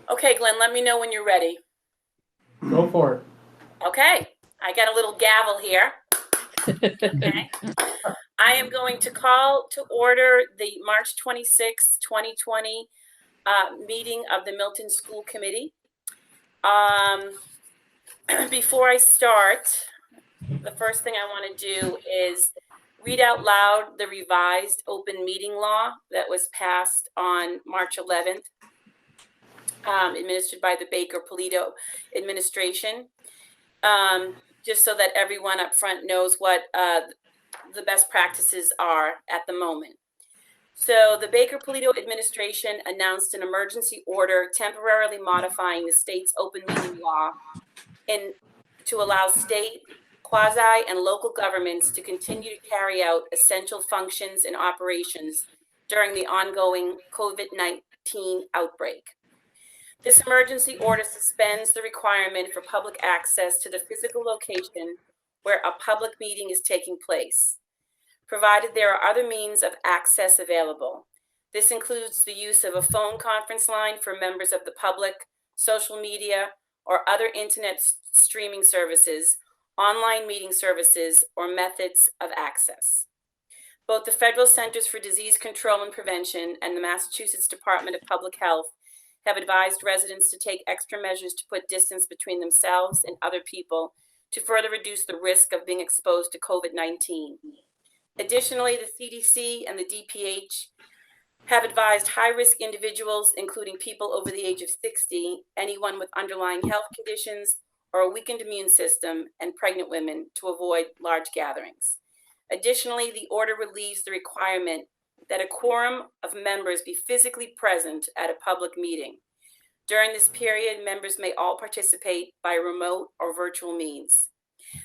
Okay, Glenn, let me know when you're ready. Go for Okay, I got a little gavel here. it. Okay. I am going to call to order the March 26th, 2020 meeting of the Milton School Committee. Before I start, the first thing I want to do is read out loud the revised open meeting law that was passed on March 11th, administered by the Baker-Polito administration. Just so that everyone up front knows what the best practices are at the moment. So the Baker-Polito administration announced an emergency order temporarily modifying the state's open meeting law to allow state, quasi, and local governments to continue to carry out essential functions and operations during the ongoing COVID-19 outbreak. This emergency order suspends the requirement for public access to the physical location where a public meeting is taking place, provided there are other means of access available. This includes the use of a phone conference line for members of the public, social media, or other internet streaming services, online meeting services, or methods of access. Both the Federal Centers for Disease Control and Prevention and the Massachusetts Department of Public Health have advised residents to take extra measures to put distance between themselves and other people to further reduce the risk of being exposed to COVID-19. Additionally, the CDC and the DPH have advised high-risk individuals, including people over the age of 60, anyone with underlying health conditions or a weakened immune system, and pregnant women to avoid large gatherings. Additionally, the order relieves the requirement that a quorum of members be physically present at a public meeting. During this period, members may all participate by remote or virtual means.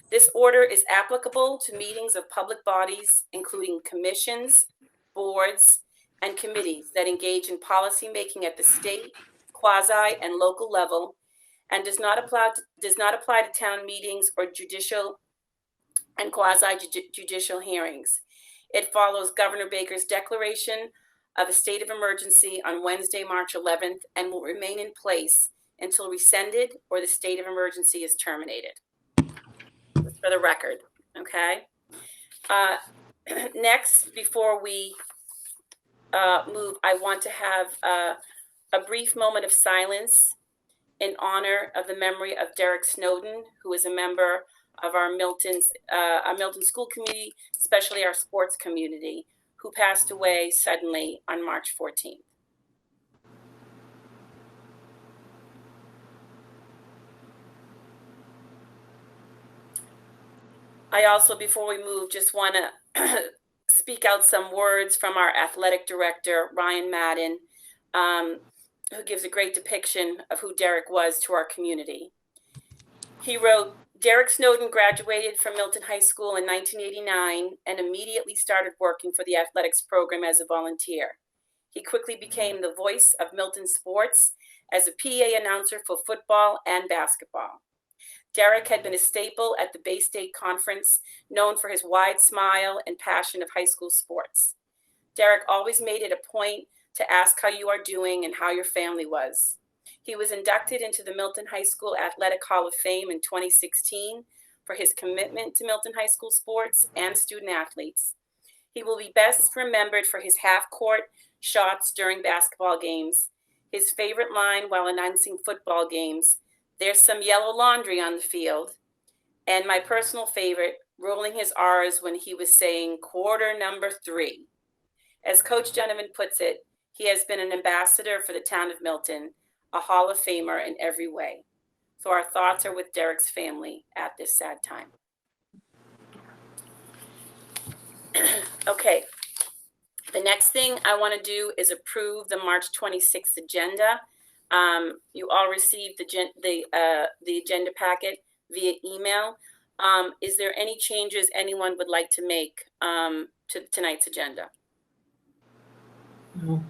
This order is applicable to meetings of public bodies, including commissions, boards, and committees that engage in policymaking at the state, quasi, and local level, and does not apply to town meetings or judicial and quasi-judicial hearings. It follows Governor Baker's declaration of a state of emergency on Wednesday, March 11th, and will remain in place until rescinded or the state of emergency is terminated. Just for the record, okay? Next, before we move, I want to have a brief moment of silence in honor of the memory of Derek Snowden, who is a member of our Milton School Committee, especially our sports community, who passed away suddenly on March 14th. I also, before we move, just want to speak out some words from our athletic director, Ryan Madden, who gives a great depiction of who Derek was to our community. He wrote, Derek Snowden graduated from Milton High School in 1989 and immediately started working for the athletics program as a volunteer. He quickly became the voice of Milton sports as a PA announcer for football and basketball. Derek had been a staple at the Bay State Conference, known for his wide smile and passion of high school sports. Derek always made it a point to ask how you are doing and how your family was. He was inducted into the Milton High School Athletic Hall of Fame in 2016 for his commitment to Milton High School sports and student athletes. He will be best remembered for his half-court shots during basketball games, his favorite line while announcing football games, "There's some yellow laundry on the field," and my personal favorite, rolling his R's when he was saying quarter number 3. As Coach Donovan puts it, he has been an ambassador for the town of Milton, a Hall of Famer in every way. So our thoughts are with Derek's family at this sad time. Okay, the next thing I want to do is approve the March 26th agenda. You all received the agenda packet via email. Is there any changes anyone would like to make to tonight's agenda? No.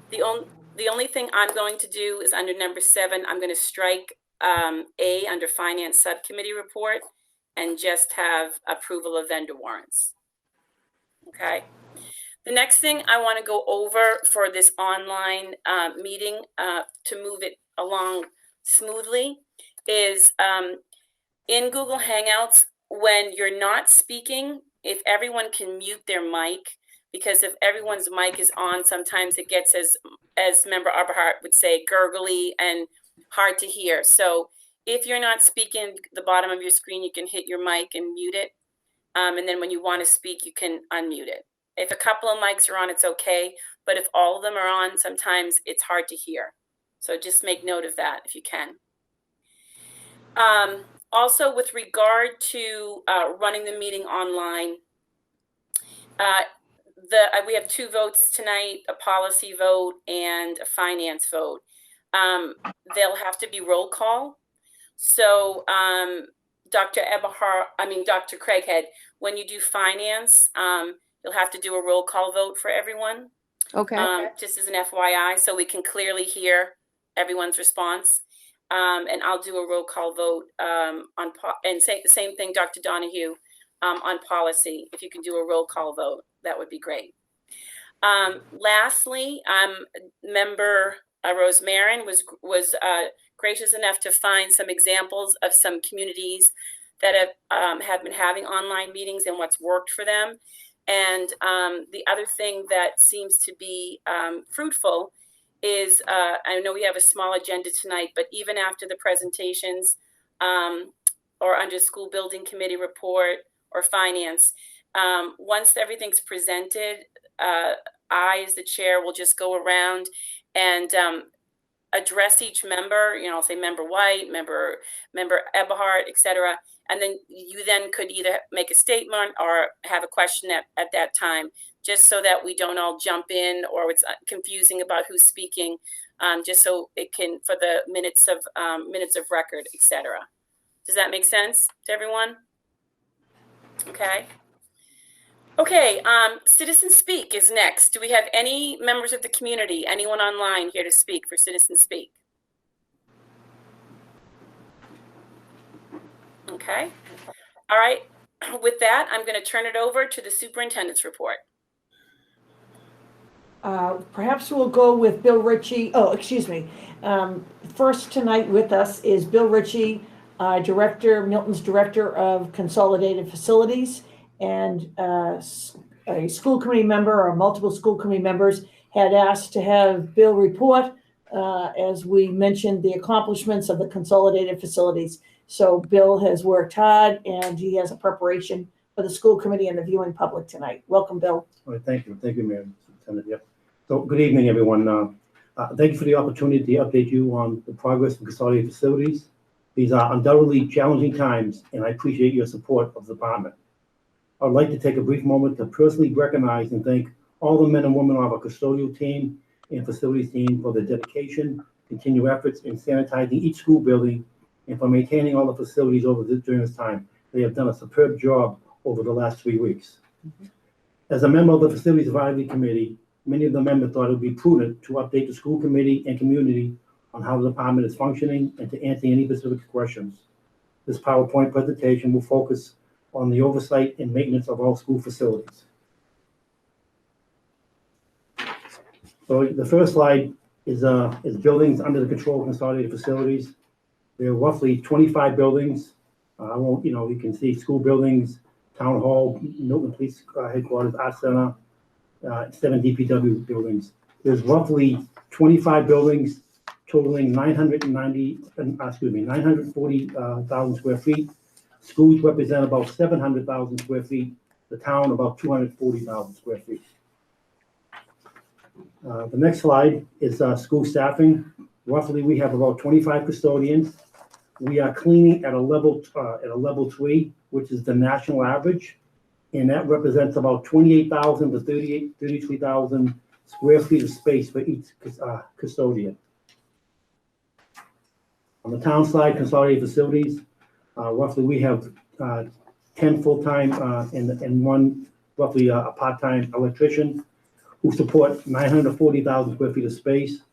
The only thing I'm going to do is under number 7, I'm going to strike A under Finance Subcommittee report and just have approval of vendor warrants. Okay. The next thing I want to go over for this online meeting to move it along smoothly is in Google Hangouts, when you're not speaking, if everyone can mute their mic, because if everyone's mic is on, sometimes it gets, as Member Arberhart would say, gurgly and hard to hear. So if you're not speaking, the bottom of your screen, you can hit your mic and mute it. And then when you want to speak, you can unmute it. If a couple of mics are on, it's okay. But if all of them are on, sometimes it's hard to hear. So just make note of that if you can. Also, with regard to running the meeting online, we have 2 votes tonight, a policy vote and a finance vote. They'll have to be roll call. So Dr. Craighead, when you do finance, you'll have to do a roll call vote for everyone. Okay. Just as an FYI, so we can clearly hear everyone's response. And I'll do a roll call vote and say the same thing, Dr. Donahue, on policy. If you can do a roll call vote, that would be great. Lastly, Member Rose Marin was gracious enough to find some examples of some communities that have been having online meetings and what's worked for them. And the other thing that seems to be fruitful is, I know we have a small agenda tonight, but even after the presentations or under school building committee report or finance, once everything's presented, I, as the chair, will just go around and address each member. I'll say Member White, Member Eberhart, etc. And then you then could either make a statement or have a question at that time, just so that we don't all jump in or it's confusing about who's speaking, just so it can, for the minutes of record, etc. Does that make sense to everyone? Okay, Citizen Speak is next. Do we have any members of the community, anyone online here to speak for Citizen Speak? Okay, all right. With that, I'm going to turn it over to the superintendent's report. Perhaps we'll go with Bill Ritchie. Oh, excuse me. First tonight with us is Bill Ritchie, Milton's Director of Consolidated Facilities, and a school committee member or multiple school committee members had asked to have Bill report, as we mentioned, the accomplishments of the consolidated facilities. So Bill has worked hard and he has a preparation for the school committee and the viewing public tonight. Welcome, Bill. All right, thank you, Mayor. Yep. So good evening, everyone. Thank you for the opportunity to update you on the progress of consolidated facilities. These are undoubtedly challenging times, and I appreciate your support of the department. I would like to take a brief moment to personally recognize and thank all the men and women of our custodial team and facilities team for their dedication, continued efforts in sanitizing each school building, and for maintaining all the facilities during this time. They have done a superb job over the last 3 weeks. As a member of the Facilities Advisory Committee, many of the members thought it would be prudent to update the school committee and community on how the department is functioning and to answer any specific questions. This PowerPoint presentation will focus on the oversight and maintenance of all school facilities. So the first slide is buildings under the control of consolidated facilities. There are roughly 25 buildings. You can see school buildings, town hall, Milton Police Headquarters, Art Center, 7 DPW buildings. There's roughly 25 buildings totaling 940,000 square feet. Schools represent about 700,000 square feet. The town about 240,000 square feet. The next slide is school staffing. Roughly, we have about 25 custodians. We are cleaning at a level 3, which is the national average, and that represents about 28,000 to 33,000 square feet of space for each custodian. On the town side, consolidated facilities, roughly we have 10 full-time and one roughly a part-time electrician who support 940,000 square feet of space.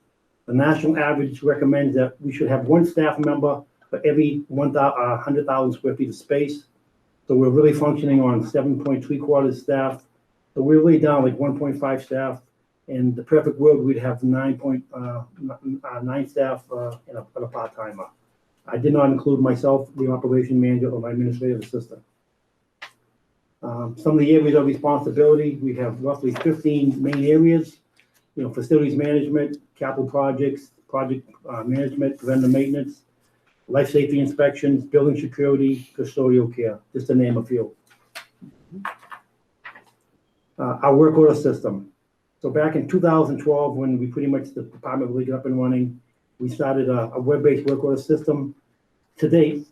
The national average recommends that we should have one staff member for every 100,000 square feet of space. So we're really functioning on 7.75 staff. So we're really down like 1.5 staff In the perfect world, we'd have 9 staff and a part-timer. I did not include myself, the operation manager, or my administrative assistant. Some of the areas of responsibility, we have roughly 15 main areas. Facilities management, capital projects, project management, preventive maintenance, life safety inspections, building security, custodial care, just to name a few. Our work order system. So back in 2012, when we pretty much, the department really got up and running, we started a web-based work order system. To date,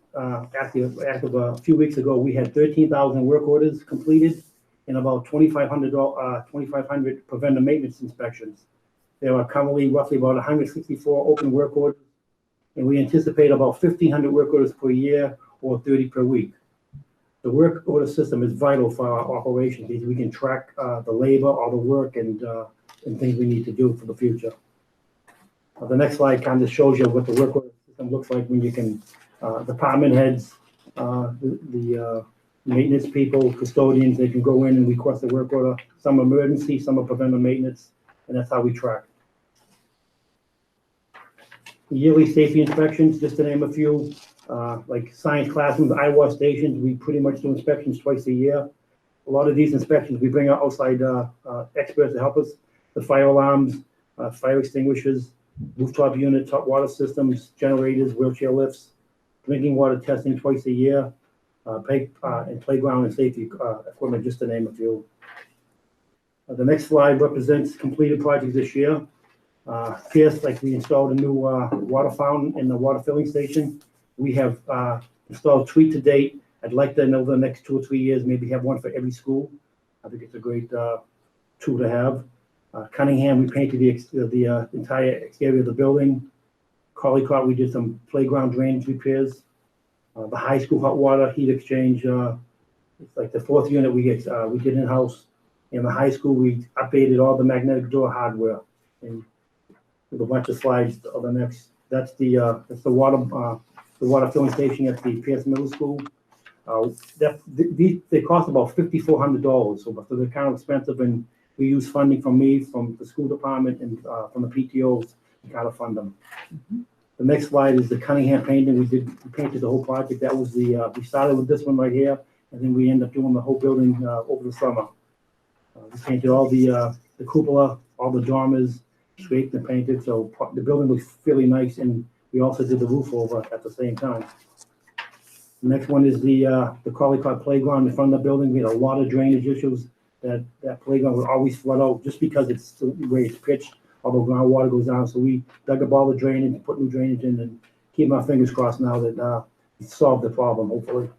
active a few weeks ago, we had 13,000 work orders completed and about 2,500 preventive maintenance inspections. There are currently roughly about 164 open work orders, and we anticipate about 1,500 work orders per year or 30 per week. The work order system is vital for our operations because we can track the labor, all the work, and things we need to do for the future. The next slide kind of shows you what the work order system looks like when you can, department heads, the maintenance people, custodians, they can go in and request a work order. Some emergency, some are preventive maintenance, and that's how we track. Yearly safety inspections, just to name a few, like science classrooms, IWAS stations, we pretty much do inspections twice a year. A lot of these inspections, we bring out outside experts to help us. The fire alarms, fire extinguishers, rooftop units, hot water systems, generators, wheelchair lifts, drinking water testing twice a year, and playground and safety equipment, just to name a few. The next slide represents completed projects this year. First, like we installed a new water fountain in the water filling station. We have installed 3 to date. I'd like to, over the next 2 or 3 years, maybe have one for every school. I think it's a great tool to have. Cunningham, we painted the entire exterior of the building. Collycott, we did some playground drainage repairs. The high school hot water heat exchange, it's like the 4th unit we did in-house. In the high school, we updated all the magnetic door hardware. And with a bunch of slides of the next, that's the water filling station at the Pierce Middle School. They cost about $5,400, so they're kind of expensive, and we use funding from the school department, and from the PTOs to kind of fund them. Mm-hmm. The next slide is the Cunningham painting. We painted the whole project. That was we started with this one right here, and then we ended up doing the whole building over the summer. We painted all the cupola, all the dormers, scraped and painted, so the building looks fairly nice, and we also did the roof over at the same time. The next one is the Collycott playground in front of the building. We had a lot of drainage issues. That playground would always flood out just because it's the way it's pitched. All the groundwater goes down, so we dug up all the drainage, put new drainage in, and keep our fingers crossed now that we solved the problem, hopefully.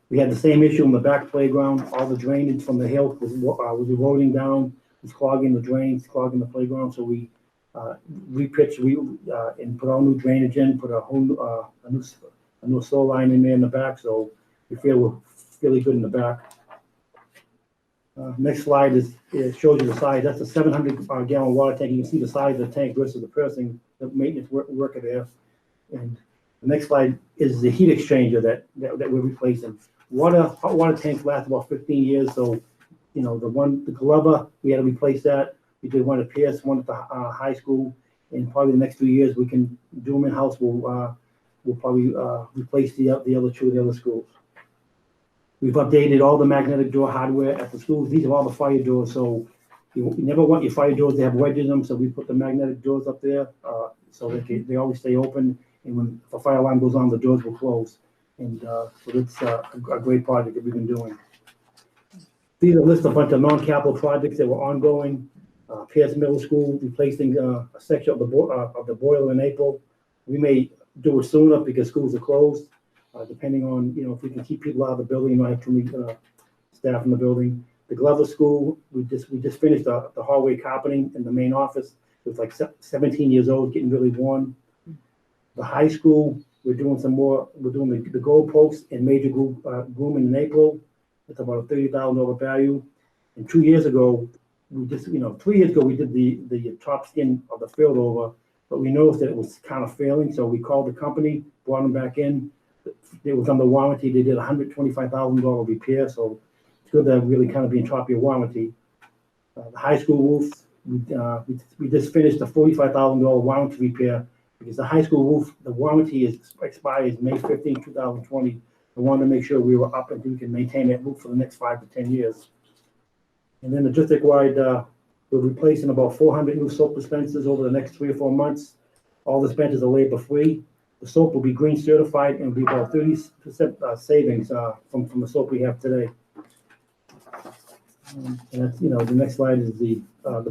We had the same issue in the back playground. All the drainage from the hill was eroding down, was clogging the drains, clogging the playground, so we repitched and put all new drainage in, put a new sewer line in there in the back, so we feel we're really good in the back. Next slide shows you the size. That's a 700-gallon water tank. You can see the size of the tank versus the person, the maintenance worker there. And the next slide is the heat exchanger that we're replacing. Hot water tanks last about 15 years. So, the Glover, we had to replace that. We did one at Pierce, one at the high school, and probably the next 2 years we can do them in house. We'll probably replace the other 2 of the other schools. We've updated all the magnetic door hardware at the schools. These are all the fire doors, so you never want your fire doors to have wedges in them, so we put the magnetic doors up there so they always stay open, and when the fire alarm goes on, the doors will close. And so it's a great project that we've been doing. These are a list of a bunch of non-capital projects that were ongoing. Pierce Middle School, replacing a section of the boiler in April. We may do it sooner because schools are closed. Depending on, if we can keep people out of the building and not have too many staff in the building. The Glover School, we just finished the hallway carpeting in the main office. It was like 17 years old, getting really worn. The high school, we're doing some more. We're doing the goal posts and major grooming in April. It's about a $30,000 value. And 2 years ago, 3 years ago, we did the top skin of the field over, but we noticed that it was kind of failing. So we called the company, brought them back in. It was under warranty. They did a $125,000 repair, so it's good to really kind of be on top of your warranty. The high school roof, we just finished a $45,000 warranty repair because the high school roof, the warranty expires May 15, 2020. I wanted to make sure we were up and we can maintain that roof for the next 5 to 10 years. And then the district-wide, we're replacing about 400 new soap dispensers over the next 3 or 4 months. All dispensers are labor-free. The soap will be green certified and will be about 30% savings from the soap we have today. And that's, the next slide is the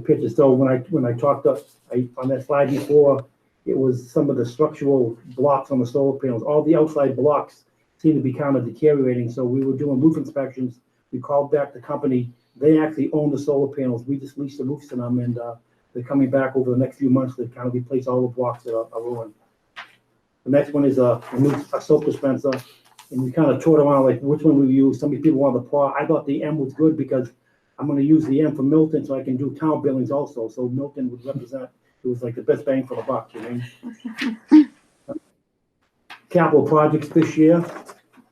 picture. So when I talked on that slide before, it was some of the structural blocks on the solar panels. All the outside blocks seem to be kind of deteriorating. So we were doing roof inspections. We called back the company. They actually own the solar panels. We just leased the roofs to them, and they're coming back over the next few months to kind of replace all the blocks that are ruined. The next one is a soap dispenser, and we kind of toured around like which one we use. Some people wanted the PAW. I thought the M was good because I'm going to use the M for Milton so I can do town billings also. So Milton would represent, it was like the best bang for the buck, Capital projects this year,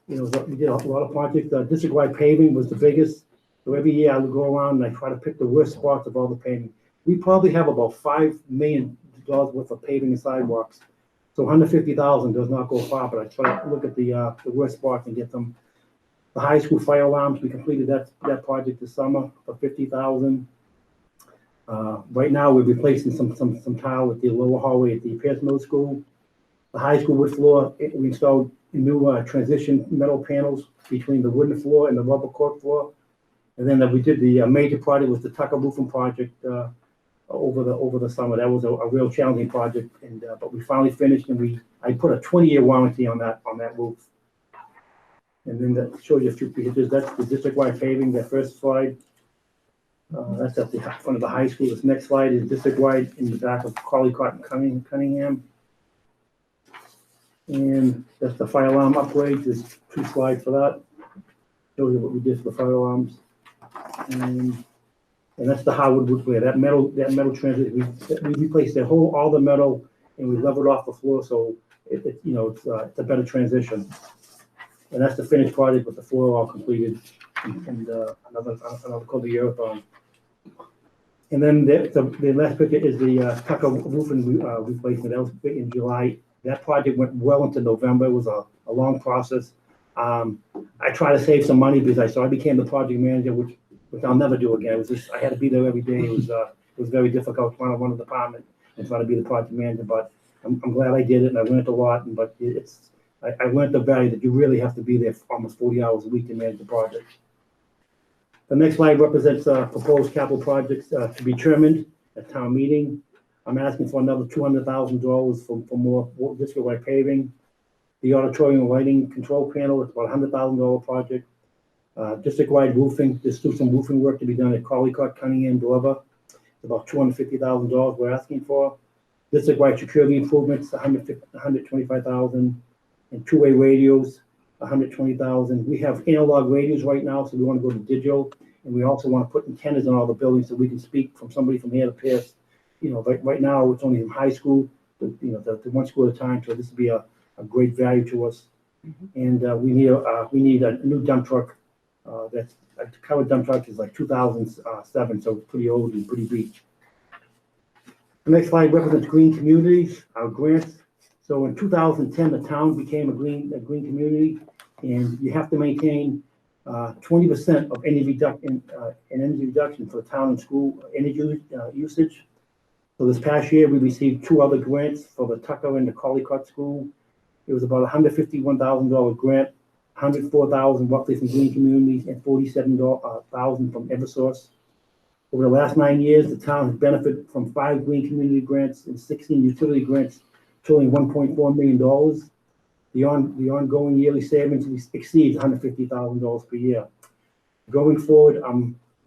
we did a lot of projects. District-wide paving was the biggest. So every year I would go around and I try to pick the worst spots of all the paving. We probably have about $5 million worth of paving and sidewalks. So 150,000 does not go far, but I try to look at the worst spots and get them. The high school fire alarms, we completed that project this summer for 50,000. Right now we're replacing some tile at the lower hallway at the Pierce Middle School. The high school wood floor, we installed new transition metal panels between the wooden floor and the rubber cork floor. And then we did the major project was the Tucker roofing project over the summer. That was a real challenging project, and but we finally finished, and I put a 20-year warranty on that roof. And then that shows you a few pictures. That's the district-wide paving. That first slide. That's at the front of the high school. This next slide is district-wide in the back of Collycott and Cunningham. And that's the fire alarm upgrade. There's 2 slides for that. Shows you what we did for the fire alarms. And that's the hardwood woodware. That metal transit. We replaced all the metal, and we leveled off the floor, so it's a better transition. And that's the finished project with the floor all completed, and another called the Earthon. And then the last picture is the Tucker roofing replacement. That was in July. That project went well into November. It was a long process. I tried to save some money because I became the project manager, which I'll never do again. It was just, I had to be there every day. It was very difficult trying to run a department and try to be the project manager, but I'm glad I did it, and I learned a lot. But I learned the value that you really have to be there for almost 40 hours a week to manage the project. The next slide represents proposed capital projects to be determined at town meeting. I'm asking for another $200,000 for more district-wide paving. The auditorium lighting control panel is about a $100,000 project. District-wide roofing, there's still some roofing work to be done at Collycott, Cunningham, Glover. It's about $250,000 we're asking for. District-wide security improvements, $125,000. And 2-way radios, $120,000. We have analog radios right now, so we want to go to digital, and we also want to put antennas on all the buildings so we can speak from somebody from here to Pierce. Right now it's only in high school, but the one school at a time. So this would be a great value to us. And we need a new dump truck. That's a covered dump truck is like 2007, so it's pretty old and pretty beat. The next slide represents green communities, our grants. So in 2010, the town became a green community, and you have to maintain 20% of energy reduction for the town and school energy usage. So this past year, we received 2 other grants for the Tucker and the Collycott School. It was about $151,000 grant, $104,000 roughly from green communities, and $47,000 from Eversource. Over the last 9 years, the town has benefited from 5 green community grants and 16 utility grants, totaling $1.4 million. The ongoing yearly savings exceeds $150,000 per year. Going forward,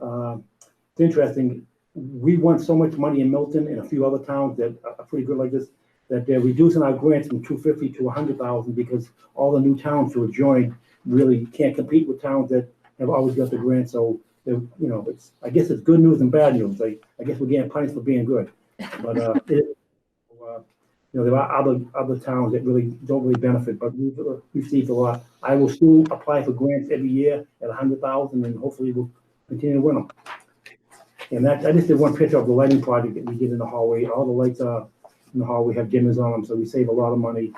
it's interesting. We won so much money in Milton and a few other towns that are pretty good like this, that they're reducing our grants from $250,000 to $100,000 because all the new towns who have joined really can't compete with towns that have always got the grants. So I guess it's good news and bad news. I guess we're getting punished for being good, but there are other towns that really don't really benefit, but we've received a lot. I will still apply for grants every year at $100,000, and hopefully we'll continue to win them. And that, I just did one picture of the lighting project that we did in the hallway. All the lights in the hallway have dimmers on them, so we save a lot of money.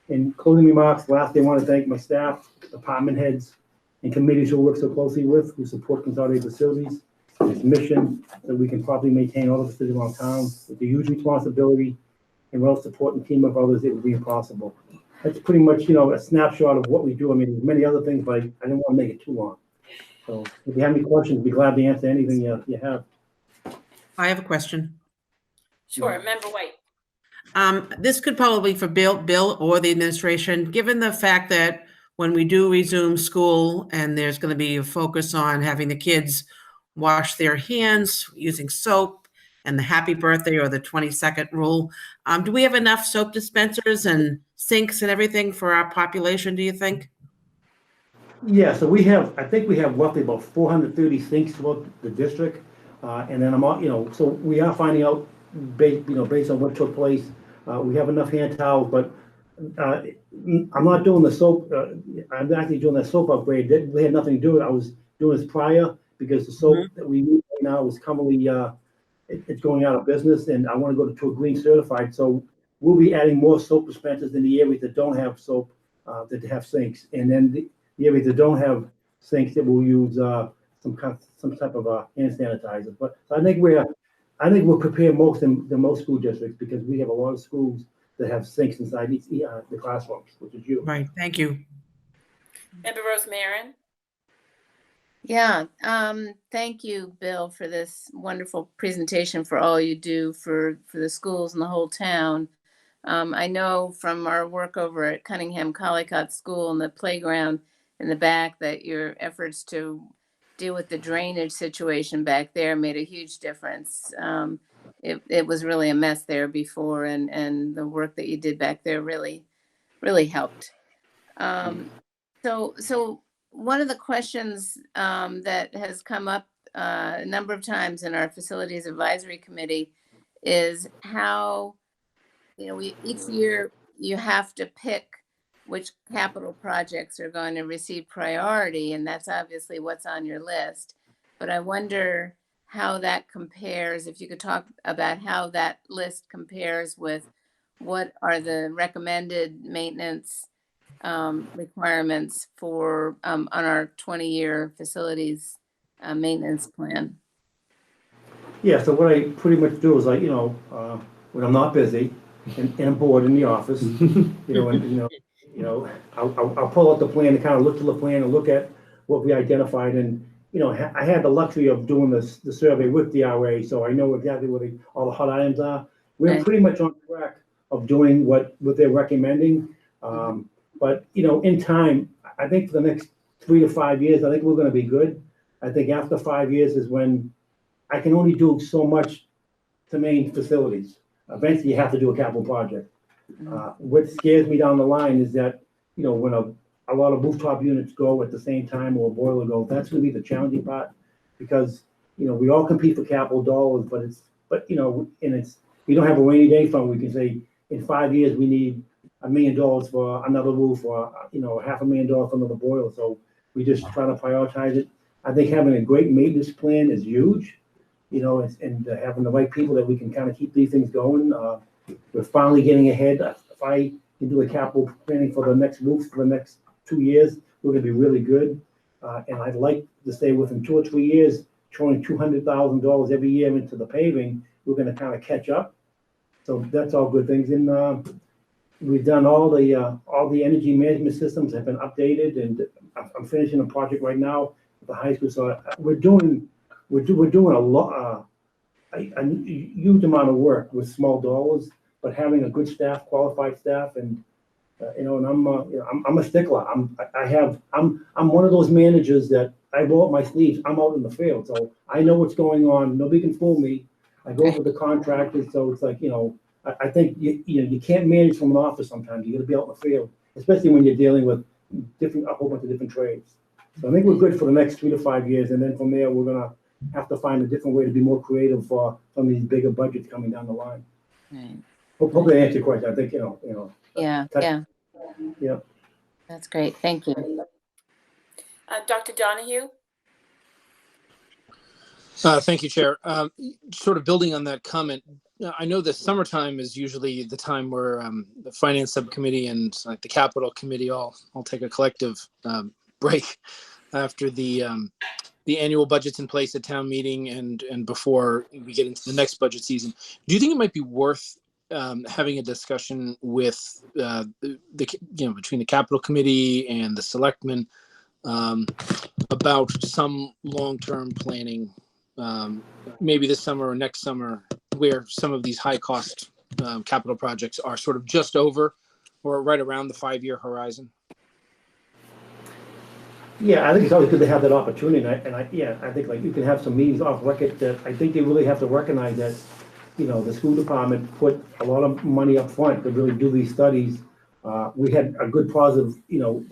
In closing remarks, lastly, I want to thank my staff, department heads, and committees who work so closely with, who support consolidated facilities. Its mission that we can properly maintain all the facilities around town with a huge responsibility and well supporting team of others, it would be impossible. That's pretty much, a snapshot of what we do. I mean, there's many other things, but I didn't want to make it too long. So if you have any questions, I'd be glad to answer anything you have. I have a question. Sure, Member White. This could probably for Bill or the administration, given the fact that when we do resume school and there's going to be a focus on having the kids wash their hands using soap and the happy birthday or the 20-second rule, do we have enough soap dispensers and sinks and everything for our population, do you think? Yeah, so I think we have roughly about 430 sinks throughout the district. And then so we are finding out based on what took place, we have enough hand towels, but I'm not doing the soap. I'm actually doing that soap upgrade. That really had nothing to do with it. I was doing this prior because the soap that we use right now is commonly, it's going out of business, and I want to go to a green certified. So we'll be adding more soap dispensers in the areas that don't have soap, that have sinks. And then the areas that don't have sinks, that will use some type of hand sanitizer. But I think we'll prepare most school districts, because we have a lot of schools that have sinks inside the classrooms, which is huge. Right, thank you. Member Rose Marin. Yeah, thank you, Bill, for this wonderful presentation, for all you do for the schools and the whole town. I know from our work over at Cunningham Collicott School and the playground in the back that your efforts to deal with the drainage situation back there made a huge difference. It was really a mess there before, and the work that you did back there really helped. So one of the questions that has come up a number of times in our Facilities Advisory Committee is how, each year you have to pick which capital projects are going to receive priority, and that's obviously what's on your list. But I wonder how that compares, if you could talk about how that list compares with what are the recommended maintenance requirements for on our 20-year facilities maintenance plan. Yeah, so what I pretty much do is when I'm not busy and I'm bored in the office, I'll pull out the plan and kind of look to the plan and look at what we identified. And, I had the luxury of doing the survey with DRA, so I know exactly what all the hot items are. We're Right. pretty much on track of doing what they're recommending. But, in time, I think for the next 3 to 5 years, I think we're going to be good. I think after 5 years is when I can only do so much to main facilities. Eventually, you have to do a capital project. What scares me down the line is that, when a lot of rooftop units go at the same time, or a boiler goes, that's going to be the challenging part, because, we all compete for capital dollars, we don't have a rainy day fund. We can say in 5 years, we need $1 million for another roof, or, $500,000 for another boiler. So we just try to prioritize it. I think having a great maintenance plan is huge, and having the right people that we can kind of keep these things going. We're finally getting ahead. If I can do a capital planning for the next roof for the next 2 years, we're going to be really good. And I'd like to say within 2 or 3 years, throwing $200,000 every year into the paving, we're going to kind of catch up. So that's all good things. And we've done all the energy management systems have been updated, and I'm finishing a project right now at the high school. So we're doing a lot, a huge amount of work with small dollars, but having a good staff, qualified staff, and and I'm a stickler. I'm one of those managers that I roll up my sleeves. I'm out in the field, so I know what's going on. Nobody can fool me. I go with the contractors, so it's like, I think you can't manage from an office sometimes. You got to be out in the field, especially when you're dealing with a whole bunch of different trades. So I think we're good for the next 3 to 5 years, and then from there we're gonna have to find a different way to be more creative for some of these bigger budgets coming down the line. Right. Hopefully I answered your question. I think Yeah. Yeah. That's great. Thank you. Dr. Donahue. Thank you, Chair. Sort of building on that comment, I know the summertime is usually the time where the Finance Subcommittee and like the Capital Committee all take a collective break after the annual budget's in place at town meeting and before we get into the next budget season. Do you think it might be worth having a discussion with the between the Capital Committee and the Selectmen about some long-term planning, maybe this summer or next summer, where some of these high-cost capital projects are sort of just over or right around the 5-year horizon? Yeah, I think it's always good to have that opportunity, I think like you can have some meetings off record that I think they really have to recognize that, the school department put a lot of money up front to really do these studies. We had a good positive,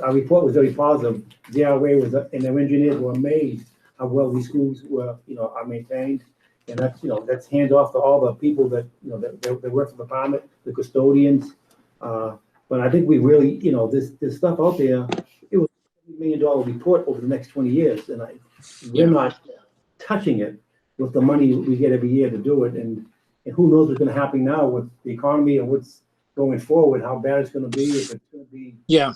our report was very positive. DRA was, and their engineers were amazed how well these schools were, are maintained. And that's hands off to all the people that, that work for the department, the custodians. But I think we really, this stuff out there, it was $1 million report over the next 20 years. And we're not touching it with the money we get every year to do it. And who knows what's going to happen now with the economy and what's going forward, how bad it's going to be, if it's going to be. Yeah.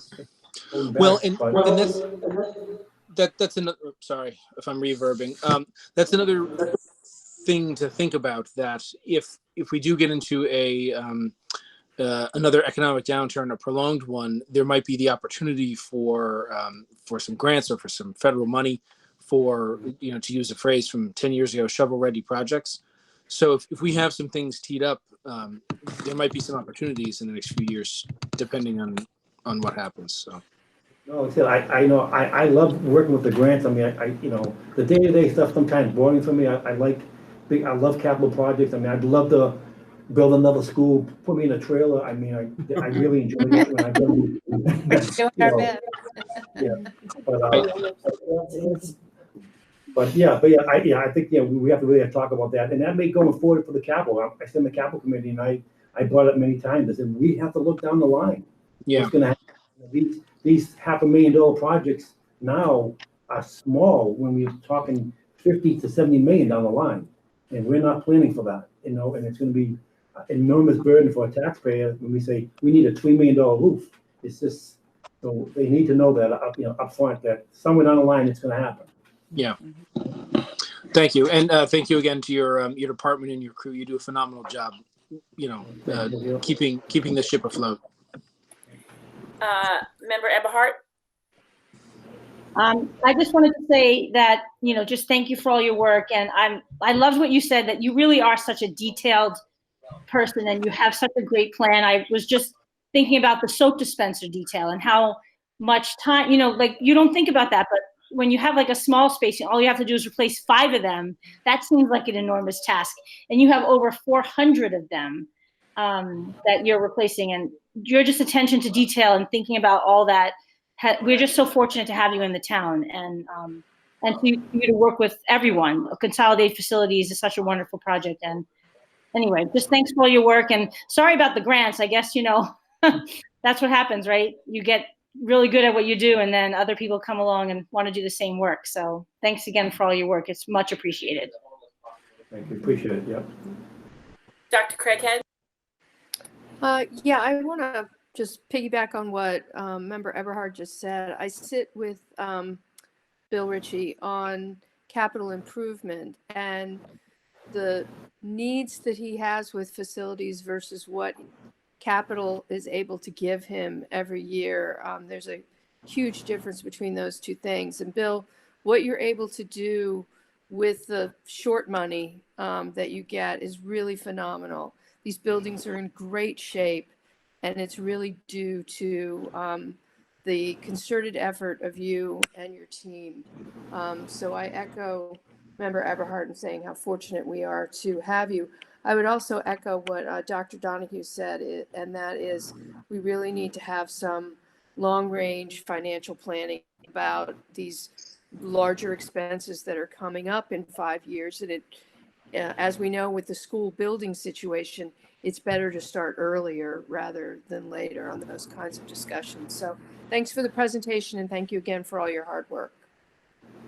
Well, and but, that's another, sorry if I'm reverbing. That's another thing to think about, that if we do get into another economic downturn, a prolonged one, there might be the opportunity for some grants or for some federal money for, to use a phrase from 10 years ago, shovel-ready projects. So if we have some things teed up, there might be some opportunities in the next few years, depending on what happens. So. No, I know I love working with the grants. I mean, the day-to-day stuff sometimes boring for me. I love capital projects. I mean, I'd love to build another school, put me in a trailer. I mean, I really enjoy it when I go. We're doing our best. Yeah, but I think we have to really talk about that, and that may go forward for the capital. I sit in the capital committee, and I brought it many times. I said we have to look down the line. Yeah. What's going to happen? These $500,000 projects now are small when we're talking 50 to 70 million down the line, and we're not planning for that. And it's going to be an enormous burden for a taxpayer when we say we need a $3 million roof. It's just, so they need to know that up front that somewhere down the line it's going to happen. Yeah. Thank you. And thank you again to your department and your crew. You do a phenomenal job, keeping the ship afloat. Member Eberhardt? I just wanted to say that, just thank you for all your work. And I loved what you said, that you really are such a detailed person and you have such a great plan. I was just thinking about the soap dispenser detail and how much time, like you don't think about that, but when you have like a small space, all you have to do is replace 5 of them. That seems like an enormous task. And you have over 400 of them that you're replacing, and your just attention to detail and thinking about all that. We're just so fortunate to have you in the town, and for you to work with everyone. Consolidated Facilities is such a wonderful project. And anyway, just thanks for all your work, and sorry about the grants. I guess, that's what happens, right? You get really good at what you do, and then other people come along and want to do the same work. So thanks again for all your work. It's much appreciated. Thank you. Appreciate it. Yep. Dr. Craighead? Yeah, I want to just piggyback on what Member Eberhard just said. I sit with Bill Ritchie on capital improvement and the needs that he has with facilities versus what capital is able to give him every year. There's a huge difference between those two things. And Bill, what you're able to do with the short money that you get is really phenomenal. These buildings are in great shape, and it's really due to the concerted effort of you and your team. So I echo Member Eberhard in saying how fortunate we are to have you. I would also echo what Dr. Donahue said, and that is we really need to have some long-range financial planning about these larger expenses that are coming up in 5 years. And as we know with the school building situation, it's better to start earlier rather than later on those kinds of discussions. So thanks for the presentation, and thank you again for all your hard work.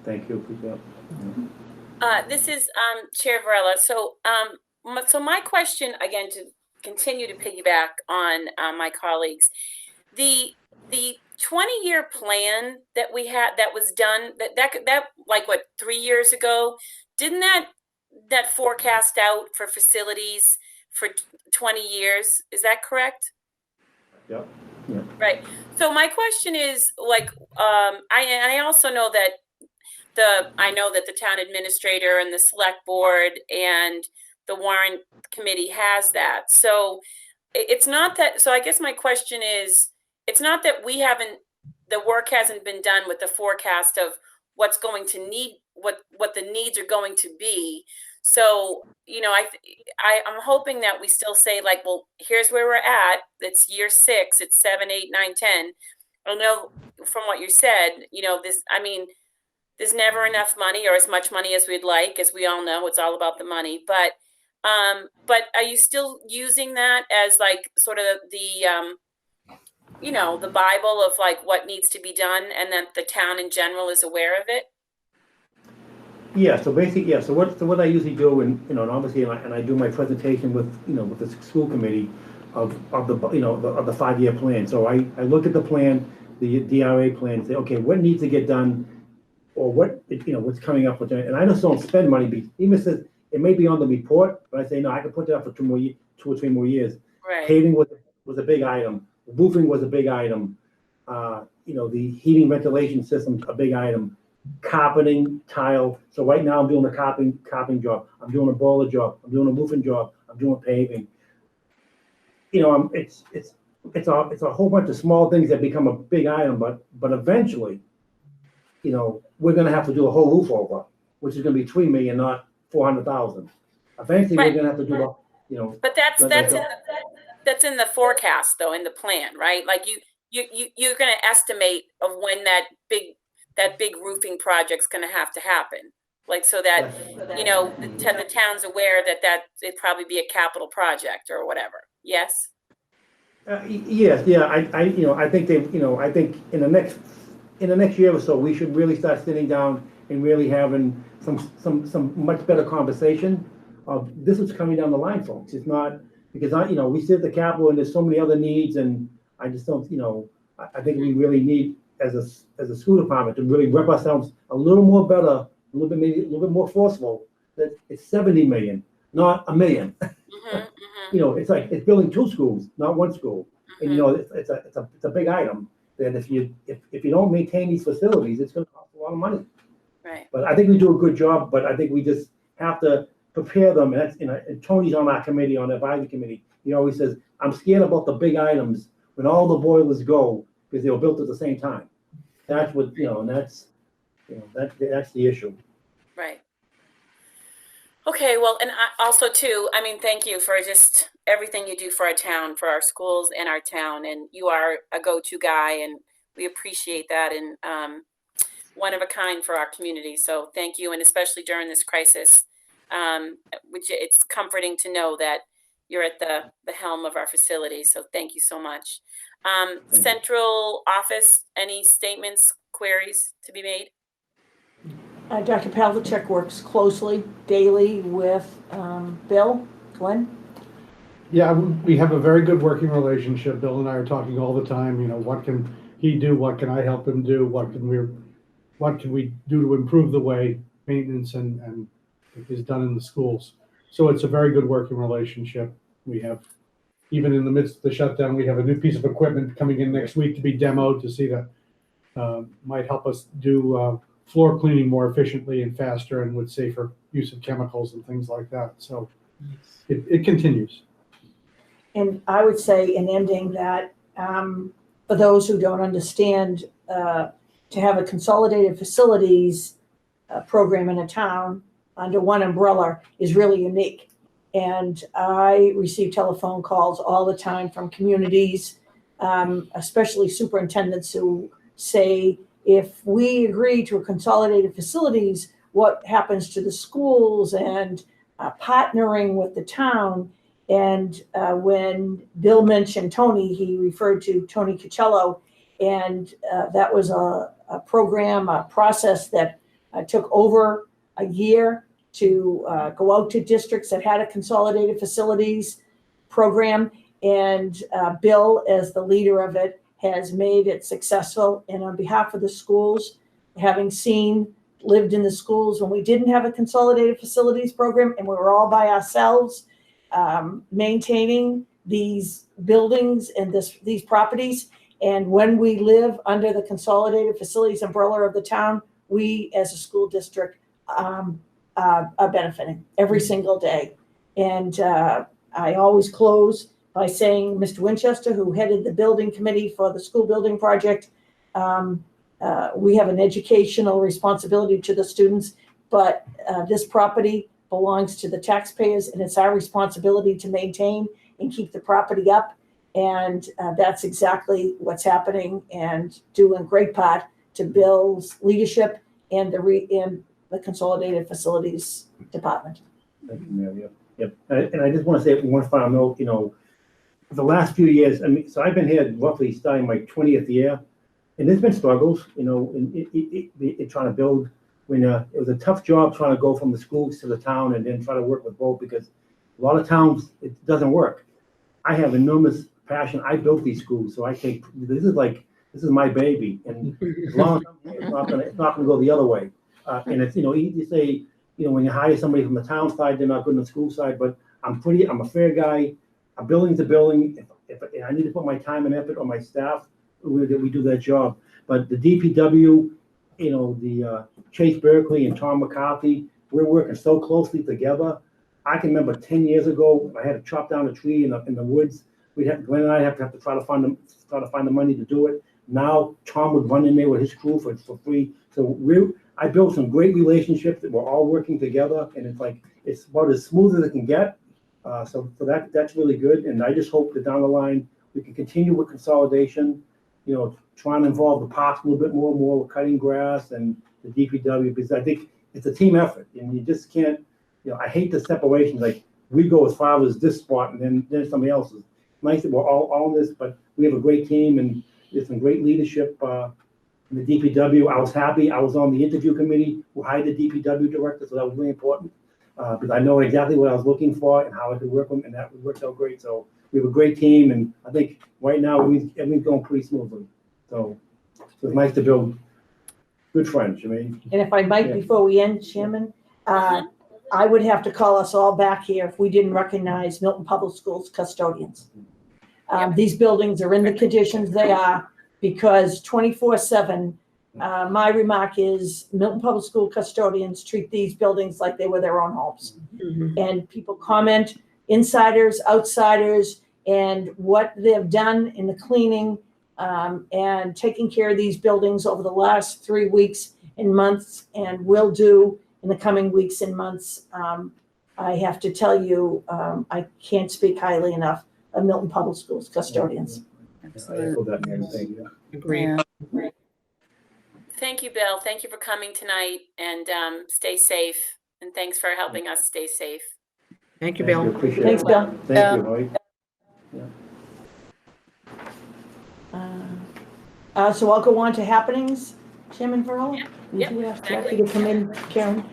Thank you. This is Chair Varela. So my question, again, to continue to piggyback on my colleagues, the 20-year plan that we had that was done that like what 3 years ago, didn't that forecast out for facilities for 20 years? Is that correct? Yep. Right. So my question is like I also know that I know that the town administrator and the select board and the warrant committee has that. So it's not that, so I guess my question is, it's not that the work hasn't been done with the forecast of what's going to need, what the needs are going to be. So, I'm hoping that we still say like, well, here's where we're at. It's year 6, it's 7, 8, 9, 10. I know from what you said, there's never enough money or as much money as we'd like. As we all know, it's all about the money. But are you still using that as like sort of the the Bible of like what needs to be done, and that the town in general is aware of it? Yeah, so basically, yeah, so what I usually do, and obviously, and I do my presentation with the school committee of the of the 5-year plan. So I look at the plan, the DRA plan, and say, okay, what needs to get done, or what's coming up with it. And I just don't spend money, even if it may be on the report, but I say, no, I can put that up for 2 or 3 more years. Right. Paving was a big item. Roofing was a big item. The heating ventilation system's a big item. Carpeting, tile. So right now I'm doing a carpeting job. I'm doing a boiler job. I'm doing a roofing job. I'm doing paving. It's a whole bunch of small things that become a big item, but eventually, we're going to have to do a whole roof over, which is going to be $3 million, not $400,000. Eventually, Right. We're going to have to do But that's in the forecast, though, in the plan, right? Like you're going to estimate of when that big roofing project's going to happen, like so that the town's aware that it'd probably be a capital project or whatever. Yes. Yes, yeah. I think I think in the next year or so, we should really start sitting down and really having some much better conversation of this is coming down the line, folks. It's not because we sit at the Capitol and there's so many other needs, and I just don't I think we really need as a school department to really rep ourselves a little more better, maybe a little bit more forceful. That it's 70 million, not $1 million. It's like it's building 2 schools, not 1 school. And it's a big item. That if you don't maintain these facilities, it's going to cost a lot of money. Right. But I think we do a good job. But I think we just have to prepare them. And that's and Tony's on our committee, on the advisory committee. He always says, "I'm scared about the big items when all the boilers go because they were built at the same time." That's what and that's that's the issue. Right. Okay, well, and also too, thank you for just everything you do for our town, for our schools and our town. And you are a go-to guy, and we appreciate that, and one of a kind for our community. So thank you, and especially during this crisis, which it's comforting to know that you're at the helm of our facility. So thank you so much. Central office, any statements, queries to be made? Dr. Pavlicek works closely, daily with Bill. Glenn? Yeah, we have a very good working relationship. Bill and I are talking all the time. What can he do? What can I help him do? What can we do to improve the way maintenance and is done in the schools? So it's a very good working relationship. We have, even in the midst of the shutdown, we have a new piece of equipment coming in next week to be demoed to see that might help us do floor cleaning more efficiently and faster and with safer use of chemicals and things like that. So it continues. And I would say in ending that, for those who don't understand, to have a consolidated facilities program in a town under one umbrella is really unique. And I receive telephone calls all the time from communities, especially superintendents who say, if we agree to a consolidated facilities, what happens to the schools, and partnering with the town. And when Bill mentioned Tony, he referred to Tony Cocello, and that was a program, a process that took over a year. to go out to districts that had a consolidated facilities program. And Bill, as the leader of it, has made it successful. And on behalf of the schools, having lived in the schools when we didn't have a consolidated facilities program and we were all by ourselves, maintaining these buildings and these properties. And when we live under the consolidated facilities umbrella of the town, we as a school district are benefiting every single day. And I always close by saying, Mr. Winchester, who headed the building committee for the school building project, we have an educational responsibility to the students, but this property belongs to the taxpayers, and it's our responsibility to maintain and keep the property up. And that's exactly what's happening, and due in great part to Bill's leadership and the Consolidated Facilities Department. Thank you, Mary. Yep. And I just want to say one final note, you know, the last few years, I mean, so I've been here roughly starting my 20th year, and there's been struggles, you know, in trying to build. When it was a tough job trying to go from the schools to the town and then try to work with both, because a lot of towns, it doesn't work. I have enormous passion. I built these schools, so this is my baby, and as long as it's not gonna go the other way. And it's, you know, you say, you know, when you hire somebody from the town side, they're not good on the school side, but I'm a fair guy. A building's a building. If I need to put my time and effort on my staff, we do that job. But the DPW, you know, the Chase Berkeley and Tom McCarthy, we're working so closely together. I can remember 10 years ago, I had to chop down a tree in the woods. Glenn and I have to try to find the money to do it. Now Tom would run in there with his crew for free. So I built some great relationships that we're all working together, and it's about as smooth as it can get. So that's really good, and I just hope that down the line we can continue with consolidation. You know, trying to involve the parks a little bit more with cutting grass and the DPW, because I think it's a team effort, and you just can't. You know, I hate the separations. Like, we go as far as this spot, and then somebody else's. Nice that we're all in this, but we have a great team, and there's some great leadership in the DPW. I was happy. I was on the interview committee who hired the DPW director, so that was really important, because I know exactly what I was looking for and how I could work with them, and that worked out great. So we have a great team, and I think right now everything's going pretty smoothly. So it's nice to build good friends, I mean. And if I might, before we end, Chairman, I would have to call us all back here if we didn't recognize Milton Public Schools custodians. These buildings are in the conditions they are because 24/7, my remark is Milton Public School custodians treat these buildings like they were their own homes. Mhm. And people comment, insiders, outsiders, and what they've done in the cleaning and taking care of these buildings over the last 3 weeks and months, and will do in the coming weeks and months. I have to tell you, I can't speak highly enough of Milton Public Schools custodians. I echo that, Mary. Thank you. Agreed. Yeah. Thank you, Bill. Thank you for coming tonight, and stay safe. And thanks for helping us stay safe. Thank you, Bill. Appreciate Thanks, it. Bill. Thank you, Roy. So I'll go on to happenings, Chairman Farrell? Yep, Would yep, you ask exactly. Jackie to come in, Karen?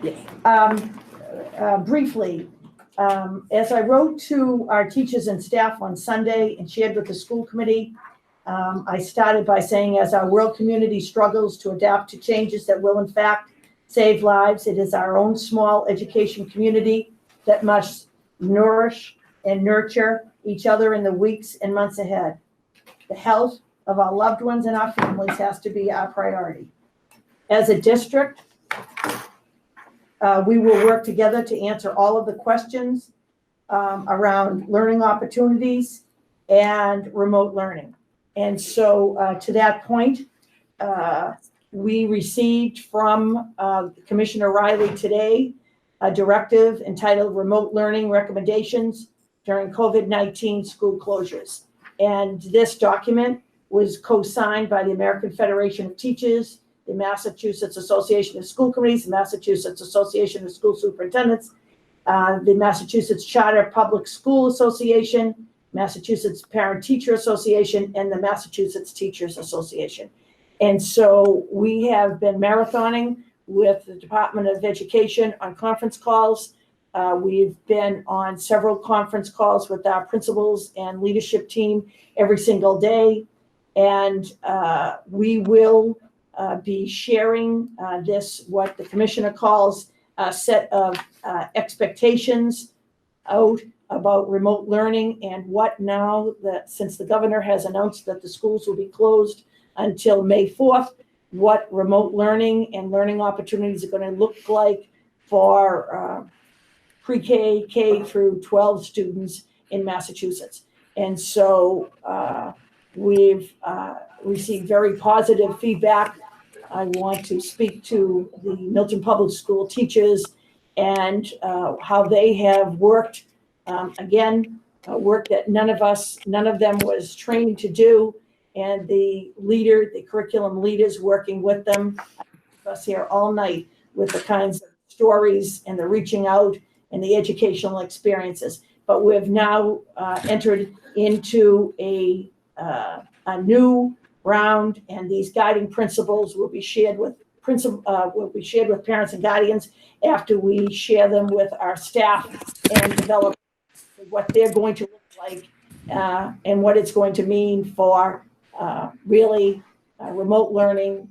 Briefly, as I wrote to our teachers and staff on Sunday and shared with the school committee, I started by saying, as our world community struggles to adapt to changes that will in fact save lives, it is our own small education community that must nourish and nurture each other in the weeks and months ahead. The health of our loved ones and our families has to be our priority. As a district, we will work together to answer all of the questions around learning opportunities and remote learning. And so to that point, we received from Commissioner Riley today a directive entitled Remote Learning Recommendations During COVID-19 School Closures. And this document was co-signed by the American Federation of Teachers, the Massachusetts Association of School Committees, the Massachusetts Association of School Superintendents, the Massachusetts Charter Public School Association, Massachusetts Parent Teacher Association, and the Massachusetts Teachers Association. And so we have been marathoning with the Department of Education on conference calls. We've been on several conference calls with our principals and leadership team every single day. And we will be sharing this, what the commissioner calls a set of expectations out about remote learning, and what now that since the governor has announced that the schools will be closed until May 4th, what remote learning and learning opportunities are going to look like for pre-K, K through 12 students in Massachusetts. And so we've received very positive feedback. I want to speak to the Milton Public School teachers and how they have worked, work that none of them was trained to do. And the curriculum leaders working with them, us here all night with the kinds of stories and the reaching out and the educational experiences. But we've now entered into a new round, and these guiding principles will be shared with parents and guardians after we share them with our staff and develop what they're going to look like and what it's going to mean for really remote learning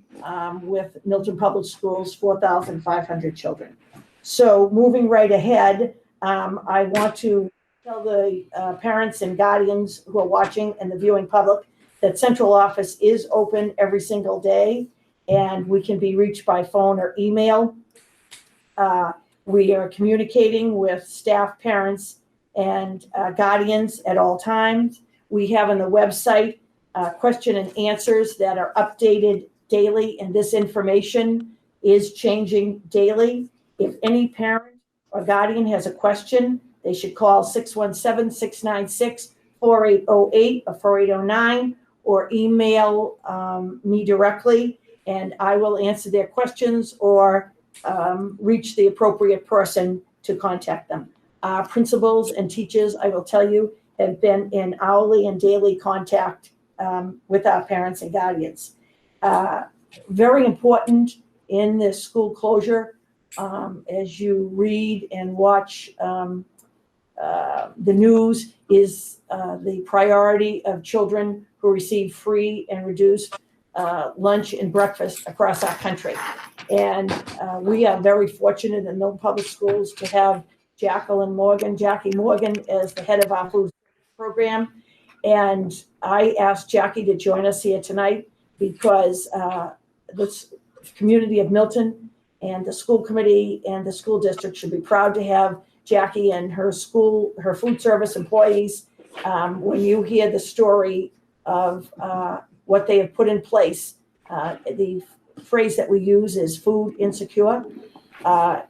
with Milton Public Schools, 4,500 children. So moving right ahead, I want to tell the parents and guardians who are watching and the viewing public that central office is open every single day, and we can be reached by phone or email. We are communicating with staff, parents, and guardians at all times. We have on the website question and answers that are updated daily, and this information is changing daily. If any parent or guardian has a question, they should call 617-696-4808 or 4809, or email me directly, and I will answer their questions or reach the appropriate person to contact them. Our principals and teachers, I will tell you, have been in hourly and daily contact with our parents and guardians. Very important in this school closure, as you read and watch the news, is the priority of children who receive free and reduced lunch and breakfast across our country. And we are very fortunate in Milton Public Schools to have Jackie Morgan, as the head of our food program. And I asked Jackie to join us here tonight because this community of Milton and the school committee and the school district should be proud to have Jackie and her food service employees. When you hear the story of what they have put in place, the phrase that we use is food insecure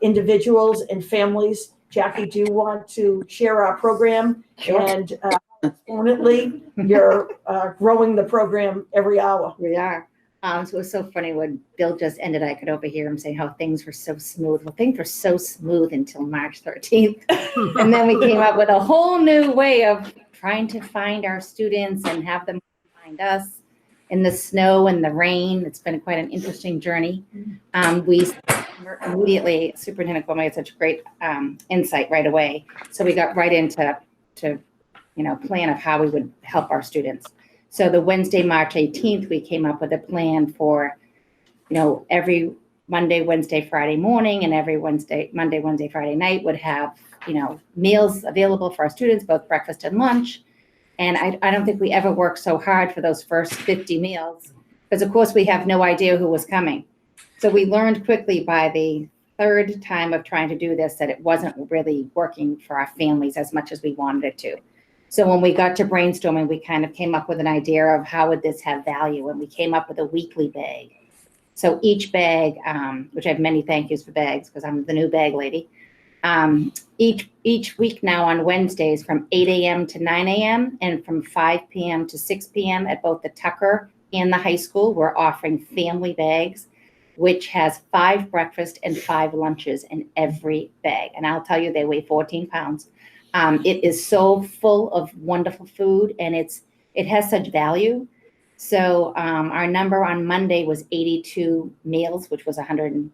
individuals and families. Jackie, do you want to share our program? Sure. And definitely, you're growing the program every hour. We are. So it was so funny when Bill just ended, I could overhear him saying how things were so smooth. Well, things were so smooth until March 13th. And then we came up with a whole new way of trying to find our students and have them find us in the snow and the rain. It's been quite an interesting journey. We immediately, Superintendent Cuomo had such great insight right away. So we got right into plan of how we would help our students. So the Wednesday, March 18th, we came up with a plan for, every Monday, Wednesday, Friday morning, and every Monday, Wednesday, Friday night would have, meals available for our students, both breakfast and lunch. And I don't think we ever worked so hard for those first 50 meals, because of course we have no idea who was coming. So we learned quickly by the third time of trying to do this that it wasn't really working for our families as much as we wanted it to. So when we got to brainstorming, we kind of came up with an idea of how would this have value, and we came up with a weekly bag. So each bag, which I have many thank yous for bags because I'm the new bag lady. Each week now on Wednesdays from 8 a.m. to 9 a.m. and from 5 p.m. to 6 p.m. at both the Tucker and the high school, we're offering family bags, which has 5 breakfast and 5 lunches in every bag. And I'll tell you, they weigh 14 pounds. It is so full of wonderful food, and it has such value. So our number on Monday was 82 meals, which was $160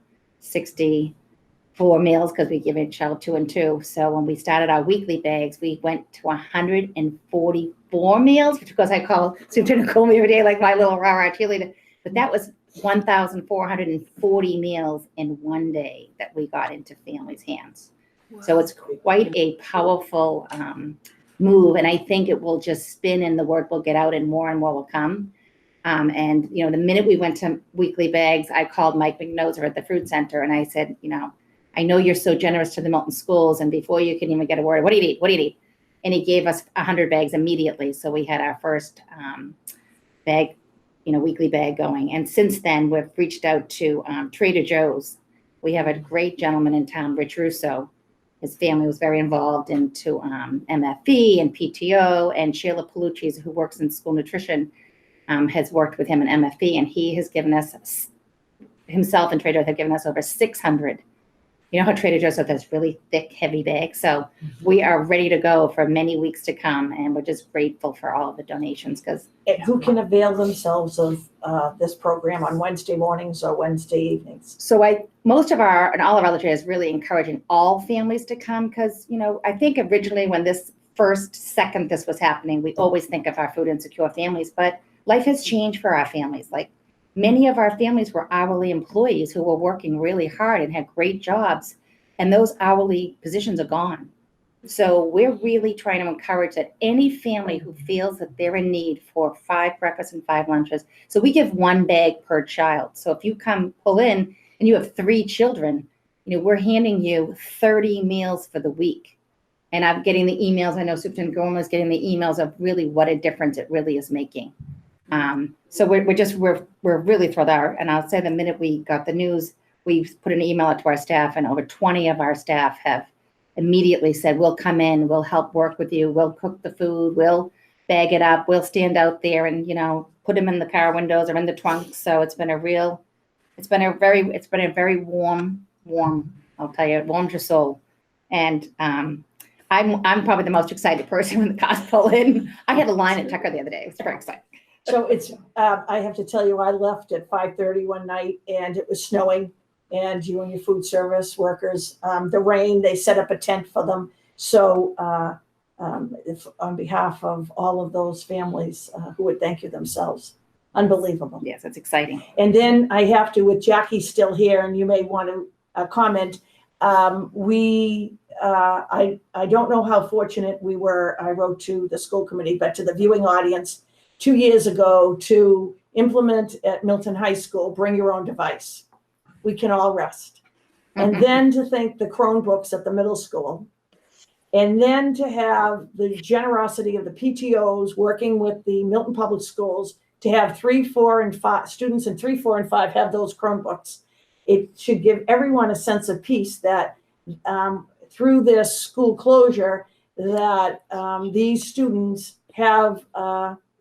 64 meals because we give each child 2 and 2. So when we started our weekly bags, we went to 144 meals, which of course I call Superintendent call me every day like my little rah-rah cheerleader. But that was 1,440 meals in one day that we got into families' hands. So it's quite a powerful move, and I think it will just spin and the word will get out and more will come. And, you know, the minute we went to weekly bags, I called Mike McNoser at the Fruit Center and I said, you know, I know you're so generous to the Milton schools, and before you can even get a word, what do you need? What do you need? And he gave us 100 bags immediately. So we had our first bag, you know, weekly bag going. And since then, we've reached out to Trader Joe's. We have a great gentleman in town, Rich Russo. His family was very involved into MFE and PTO, and Sheila Palucci, who works in school nutrition, has worked with him in MFE, and he has given us, himself and Trader Joe's have given us over 600. You know how Trader Joe's has really thick, heavy bags? So we are ready to go for many weeks to come, and we're just grateful for all of the donations. Because Who can avail themselves of this program on Wednesday mornings or Wednesday evenings? So most of our, and all of our literature is really encouraging all families to come, because, you know, I think originally when this second this was happening, we always think of our food insecure families, but life has changed for our families. Like, many of our families were hourly employees who were working really hard and had great jobs, and those hourly positions are gone. So we're really trying to encourage that any family who feels that they're in need for 5 breakfasts and 5 lunches. So we give 1 bag per child. So if you come pull in and you have 3 children, you know, we're handing you 30 meals for the week. And I'm getting the emails. I know Superintendent Gorman is getting the emails of really what a difference it really is making. So we're really thrilled out. And I'll say the minute we got the news, we put an email out to our staff, and over 20 of our staff have immediately said, we'll come in, we'll help work with you, we'll cook the food, we'll bag it up, we'll stand out there and, you know, put them in the car windows or in the trunks. So it's been a very warm, I'll tell you, it warms your soul. And I'm probably the most excited person when the cars pull in. I had a line at Tucker the other day. It was very exciting. So it's, I have to tell you, I left at 5:30 one night and it was snowing, and you and your food service workers, the rain, they set up a tent for them. So on behalf of all of those families who would thank you themselves, unbelievable. Yes, it's exciting. And then I have to, with Jackie still here, and you may want to comment, I don't know how fortunate we were, I wrote to the school committee, but to the viewing audience, 2 years ago, to implement at Milton High School, bring your own device. We can all rest. And then to thank the Chromebooks at the middle school. And then to have the generosity of the PTOs working with the Milton Public Schools to have 3, 4, and 5 students in 3, 4, and 5 have those Chromebooks. It should give everyone a sense of peace that through this school closure, that these students have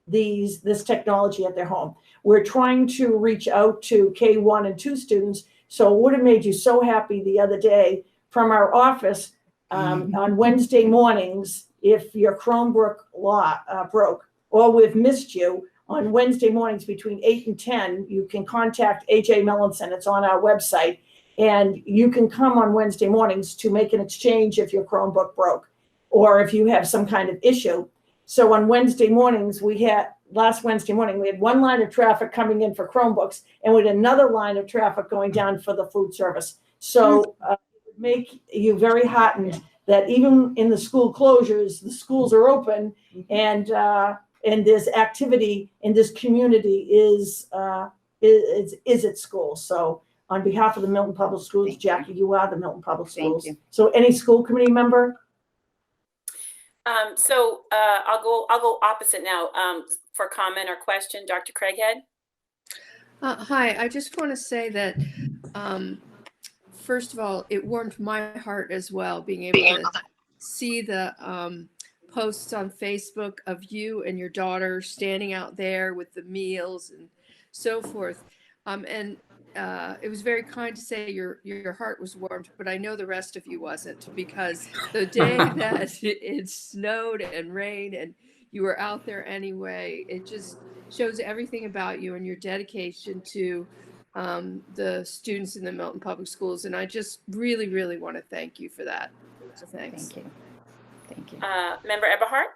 this technology at their home. We're trying to reach out to K1 and 2 students. So it would have made you so happy the other day from our office on Wednesday mornings, if your Chromebook broke, or we've missed you on Wednesday mornings between 8 and 10, you can contact AJ Mellinson. It's on our website. And you can come on Wednesday mornings to make an exchange if your Chromebook broke, or if you have some kind of issue. So on Wednesday mornings, last Wednesday morning, we had 1 line of traffic coming in for Chromebooks, and we had another line of traffic going down for the food service. So it would make you very heartened that even in the school closures, the schools are open, and there's activity in this community is at school. So on behalf of the Milton Public Schools, Jackie, you are the Milton Public Schools. Thank you. So any school committee member? I'll go opposite now for comment or question. Dr. Craighead. Hi, I just want to say that, first of all, it warmed my heart as well, being able to see the posts on Facebook of you and your daughter standing out there with the meals and so forth. It was very kind to say your heart was warmed, but I know the rest of you wasn't, because the day that it snowed and rained and you were out there anyway, it just shows everything about you and your dedication to the students in the Milton Public Schools. And I just really, really want to thank you for that. So thanks. Thank you. Thank you. Member Eberhard?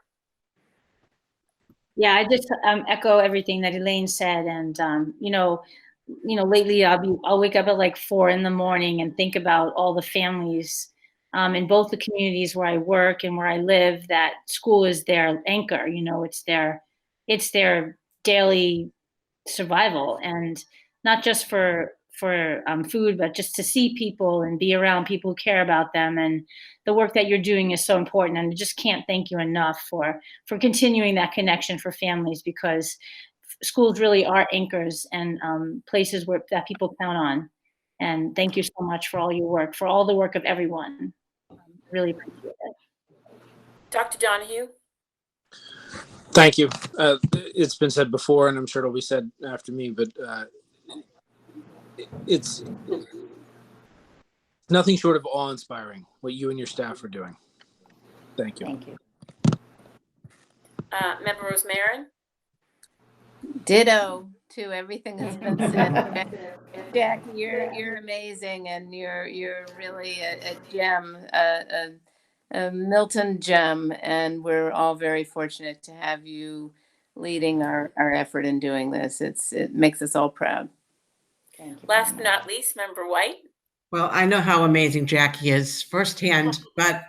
Yeah, I just echo everything that Elaine said, and lately I'll wake up at like 4 a.m. and think about all the families in both the communities where I work and where I live. That school is their anchor. It's their daily survival, and not just for food, but just to see people and be around people who care about them. And the work that you're doing is so important, and I just can't thank you enough for continuing that connection for families, because schools really are anchors and places that people count on. And thank you so much for all your work, for all the work of everyone. Really appreciate it. Dr. Donahue? Thank you. It's been said before, and I'm sure it'll be said after me, but it's nothing short of awe-inspiring what you and your staff are doing. Thank you. Thank you. Member Rosemarin? Ditto to everything that's been said. Jack, you're amazing, and you're really a gem, a Milton gem, and we're all very fortunate to have you leading our effort in doing this. It makes us all proud. Thank you. Last but not least, Member White? Well, I know how amazing Jackie is firsthand, but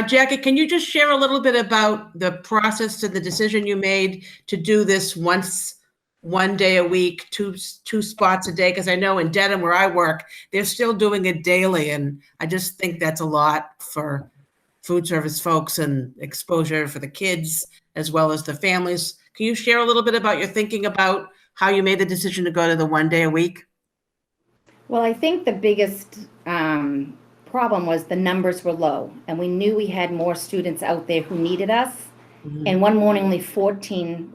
Jackie, can you just share a little bit about the process to the decision you made to do this one day a week, two spots a day? Because I know in Dedham, where I work, they're still doing it daily, and I just think that's a lot for food service folks and exposure for the kids as well as the families. Can you share a little bit about your thinking about how you made the decision to go to the 1 day a week? Well, I think the biggest problem was the numbers were low, and we knew we had more students out there who needed us. Mhm. And one morning, only 14,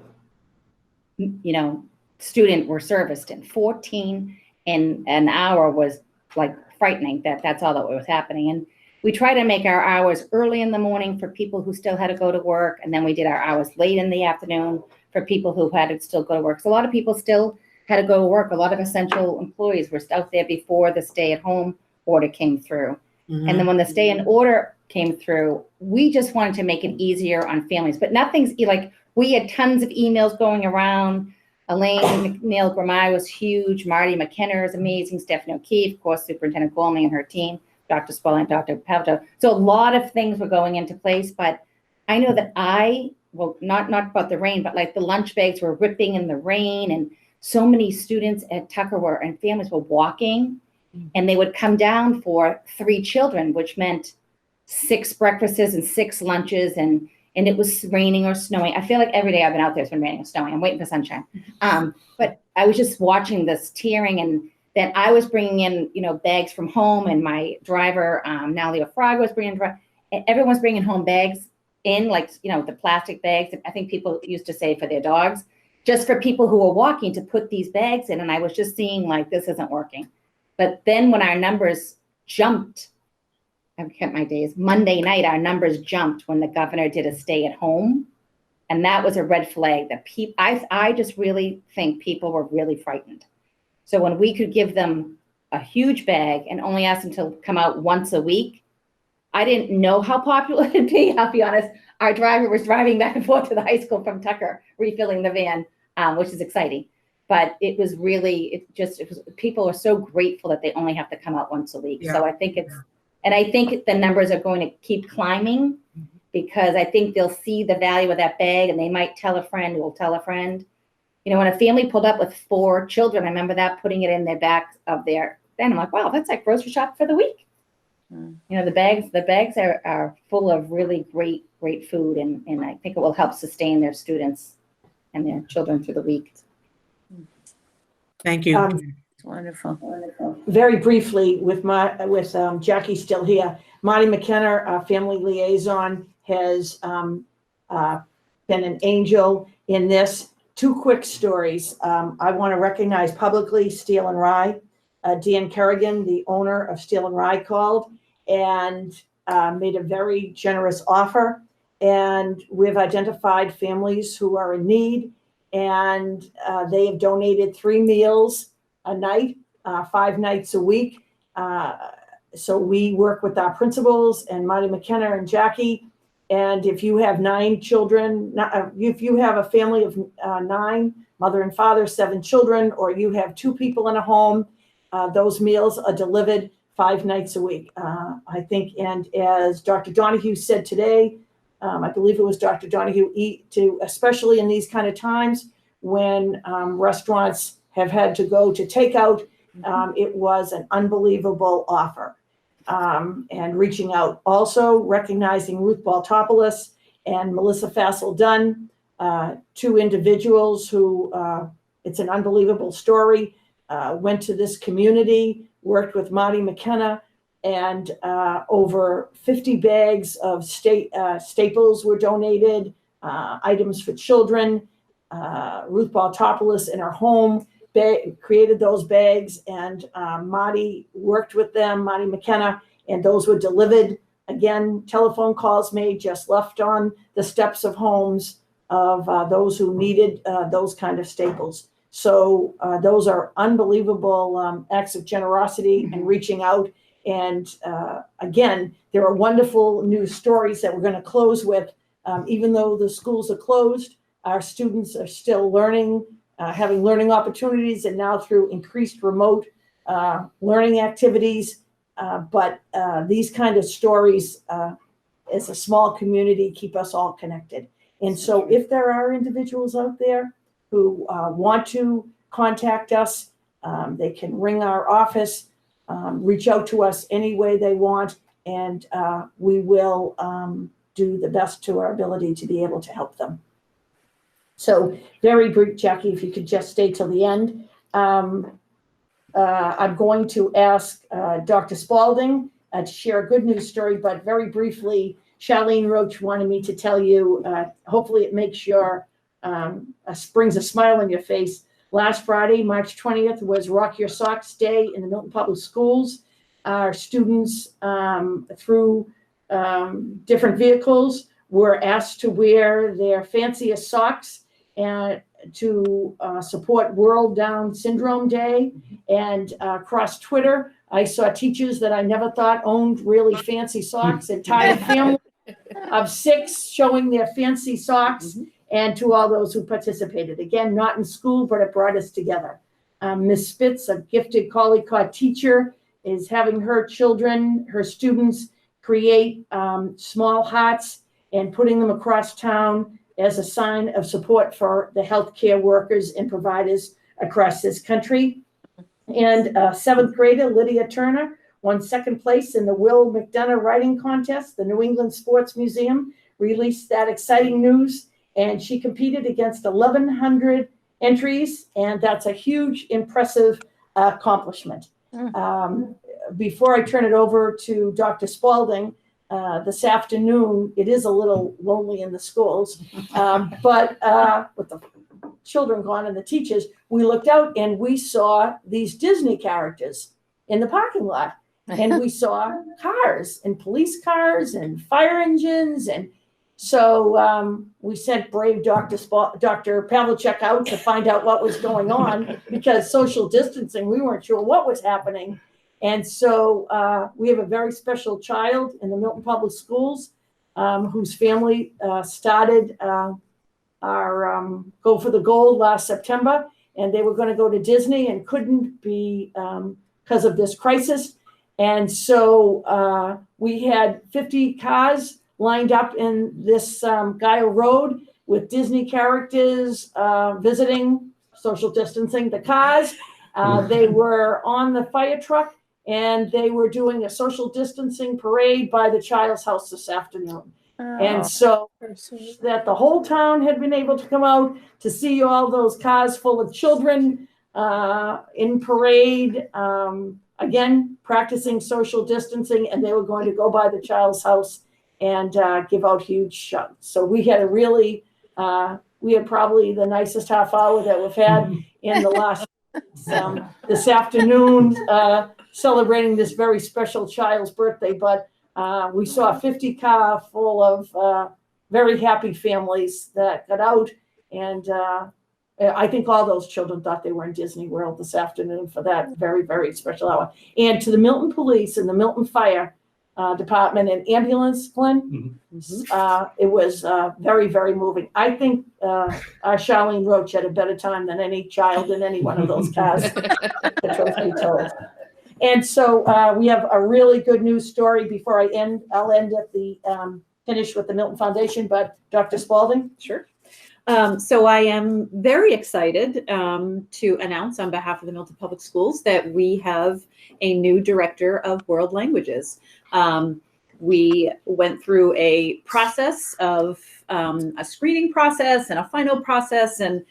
student were serviced, and 14 in an hour was like frightening. That's all that was happening. And we try to make our hours early in the morning for people who still had to go to work, and then we did our hours late in the afternoon for people who had to still go to work. So a lot of people still had to go to work. A lot of essential employees were out there before the stay-at-home order came through. Mhm. And then when the stay-in order came through, we just wanted to make it easier on families. But nothing's like, we had tons of emails going around. Elaine McNeil Gramai was huge. Marty McKenna is amazing. Stephanie O'Keefe, of course, Superintendent Gormley and her team, Dr. Spaulding, Dr. Pavto. So a lot of things were going into place. But I know that not about the rain, but like the lunch bags were ripping in the rain, and so many students at Tucker and families were walking, and they would come down for 3 children, which meant 6 breakfasts and 6 lunches, and it was raining or snowing. I feel like every day I've been out there, it's been raining or snowing. I'm waiting for sunshine. But I was just watching this tearing, and then I was bringing in, bags from home, and my driver, Natalie Fraga, was bringing, and everyone's bringing home bags in, like, the plastic bags that I think people used to say for their dogs, just for people who were walking to put these bags in. And I was just seeing like, this isn't working. But then when our numbers jumped, I've kept my days, Monday night, our numbers jumped when the governor did a stay at home. And that was a red flag that I just really think people were really frightened. So when we could give them a huge bag and only ask them to come out once a week, I didn't know how popular it'd be. I'll be honest. Our driver was driving back and forth to the high school from Tucker, refilling the van, which is exciting. But it was really, people are so grateful that they only have to come out once a week. Yeah. So I think I think the numbers are going to keep climbing, because I think they'll see the value of that bag, and they might tell a friend who will tell a friend. When a family pulled up with 4 children, I remember that, putting it in their back of their, then I'm like, wow, that's like grocery shop for the week. The bags are full of really great food, and I think it will help sustain their students and their children through the week. Thank you. It's wonderful. Very briefly, with Jackie still here, Marty McKenna, our family liaison, has been an angel in this. 2 quick stories. I want to recognize publicly Steel and Rye. Dan Kerrigan, the owner of Steel and Rye, called and made a very generous offer. And we've identified families who are in need, and they have donated 3 meals a night 5 nights a week. So we work with our principals and Marty McKenna and Jackie. And if you have 9 children, if you have a family of 9, mother and father, 7 children, or you have 2 people in a home, those meals are delivered 5 nights a week. I think, and as Dr. Donahue said today, I believe it was Dr. Donahue, especially in these kind of times when restaurants have had to go to takeout, it was an unbelievable offer. And reaching out, also recognizing Ruth Baltopoulos and Melissa Fassel Dunn, 2 individuals who, it's an unbelievable story, went to this community, worked with Marty McKenna, and over 50 bags of staples were donated, items for children. Ruth Baltopoulos in her home created those bags, and Marty worked with them, Marty McKenna, and those were delivered. Again, telephone calls made, just left on the steps of homes of those who needed those kind of staples. So those are unbelievable acts of generosity and reaching out. And again, there are wonderful news stories that we're going to close with. Even though the schools are closed, our students are still learning, having learning opportunities, and now through increased remote learning activities. But these kind of stories, as a small community, keep us all connected. And so if there are individuals out there who want to contact us, they can ring our office, reach out to us any way they want, and we will do the best to our ability to be able to help them. So very brief, Jackie, if you could just stay till the end. I'm going to ask Dr. Spalding to share a good news story, but very briefly, Charlene Roach wanted me to tell you, hopefully it makes your, brings a smile on your face. Last Friday, March 20th, was Rock Your Socks Day in the Milton Public Schools. Our students, through different vehicles, were asked to wear their fanciest socks and to support World Down Syndrome Day. And across Twitter, I saw teachers that I never thought owned really fancy socks, entire family of 6 showing their fancy socks, and to all those who participated. Again, not in school, but it brought us together. Ms. Spitz, a gifted Collie-Caught teacher, is having her children, her students, create small hearts and putting them across town as a sign of support for the healthcare workers and providers across this country. And 7th grader Lydia Turner won 2nd place in the Will McDonough Writing Contest. The New England Sports Museum released that exciting news, and she competed against 1,100 entries, and that's a huge, impressive accomplishment. Before I turn it over to Dr. Spalding, this afternoon, it is a little lonely in the schools, but with the children gone and the teachers, we looked out and we saw these Disney characters in the parking lot. And we saw cars and police cars and fire engines. And so we sent brave Dr. Pavlicek out to find out what was going on, because social distancing, we weren't sure what was happening. And so we have a very special child in the Milton Public Schools whose family started our Go for the Gold last September, and they were going to go to Disney and couldn't be because of this crisis. And so we had 50 cars lined up in this Guile Road with Disney characters visiting, social distancing the cars. They were on the fire truck, and they were doing a social distancing parade by the child's house this afternoon. And so that the whole town had been able to come out to see all those cars full of children in parade, again, practicing social distancing, and they were going to go by the child's house and give out huge shots. So we had we had probably the nicest half hour that we've had in the last, this afternoon, celebrating this very special child's birthday. But we saw a 50 car full of very happy families that got out, and I think all those children thought they were in Disney World this afternoon for that very, very special hour. And to the Milton Police and the Milton Fire Department and ambulance, Glenn, it was very, very moving. I think our Charlene Roach had a better time than any child in any one of those cars, the truth be told. And so we have a really good news story before I end. I'll end at the finish with the Milton Foundation, but Dr. Spalding? Sure. So I am very excited to announce on behalf of the Milton Public Schools that we have a new director of world languages. We went through a process of a screening process and a final process, and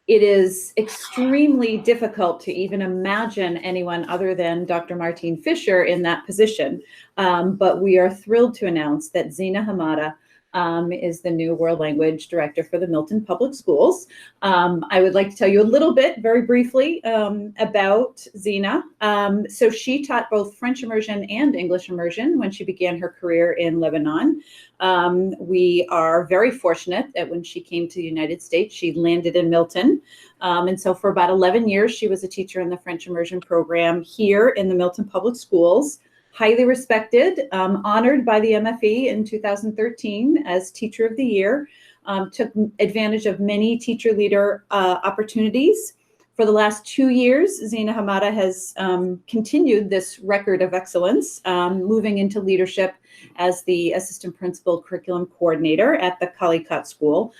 it is extremely difficult to even imagine anyone other than Dr. Martine Fisher in that position. But we are thrilled to announce that Zina Hamada is the new World Language Director for the Milton Public Schools. I would like to tell you a little bit, very briefly, about Zina. So she taught both French immersion and English immersion when she began her career in Lebanon. We are very fortunate that when she came to the United States, she landed in Milton. And so for about 11 years, she was a teacher in the French immersion program here in the Milton Public Schools. Highly respected, honored by the MFE in 2013 as Teacher of the Year, took advantage of many teacher leader opportunities. For the last 2 years, Zina Hamada has continued this record of excellence, moving into leadership as the Assistant Principal Curriculum Coordinator at the Kalikot School.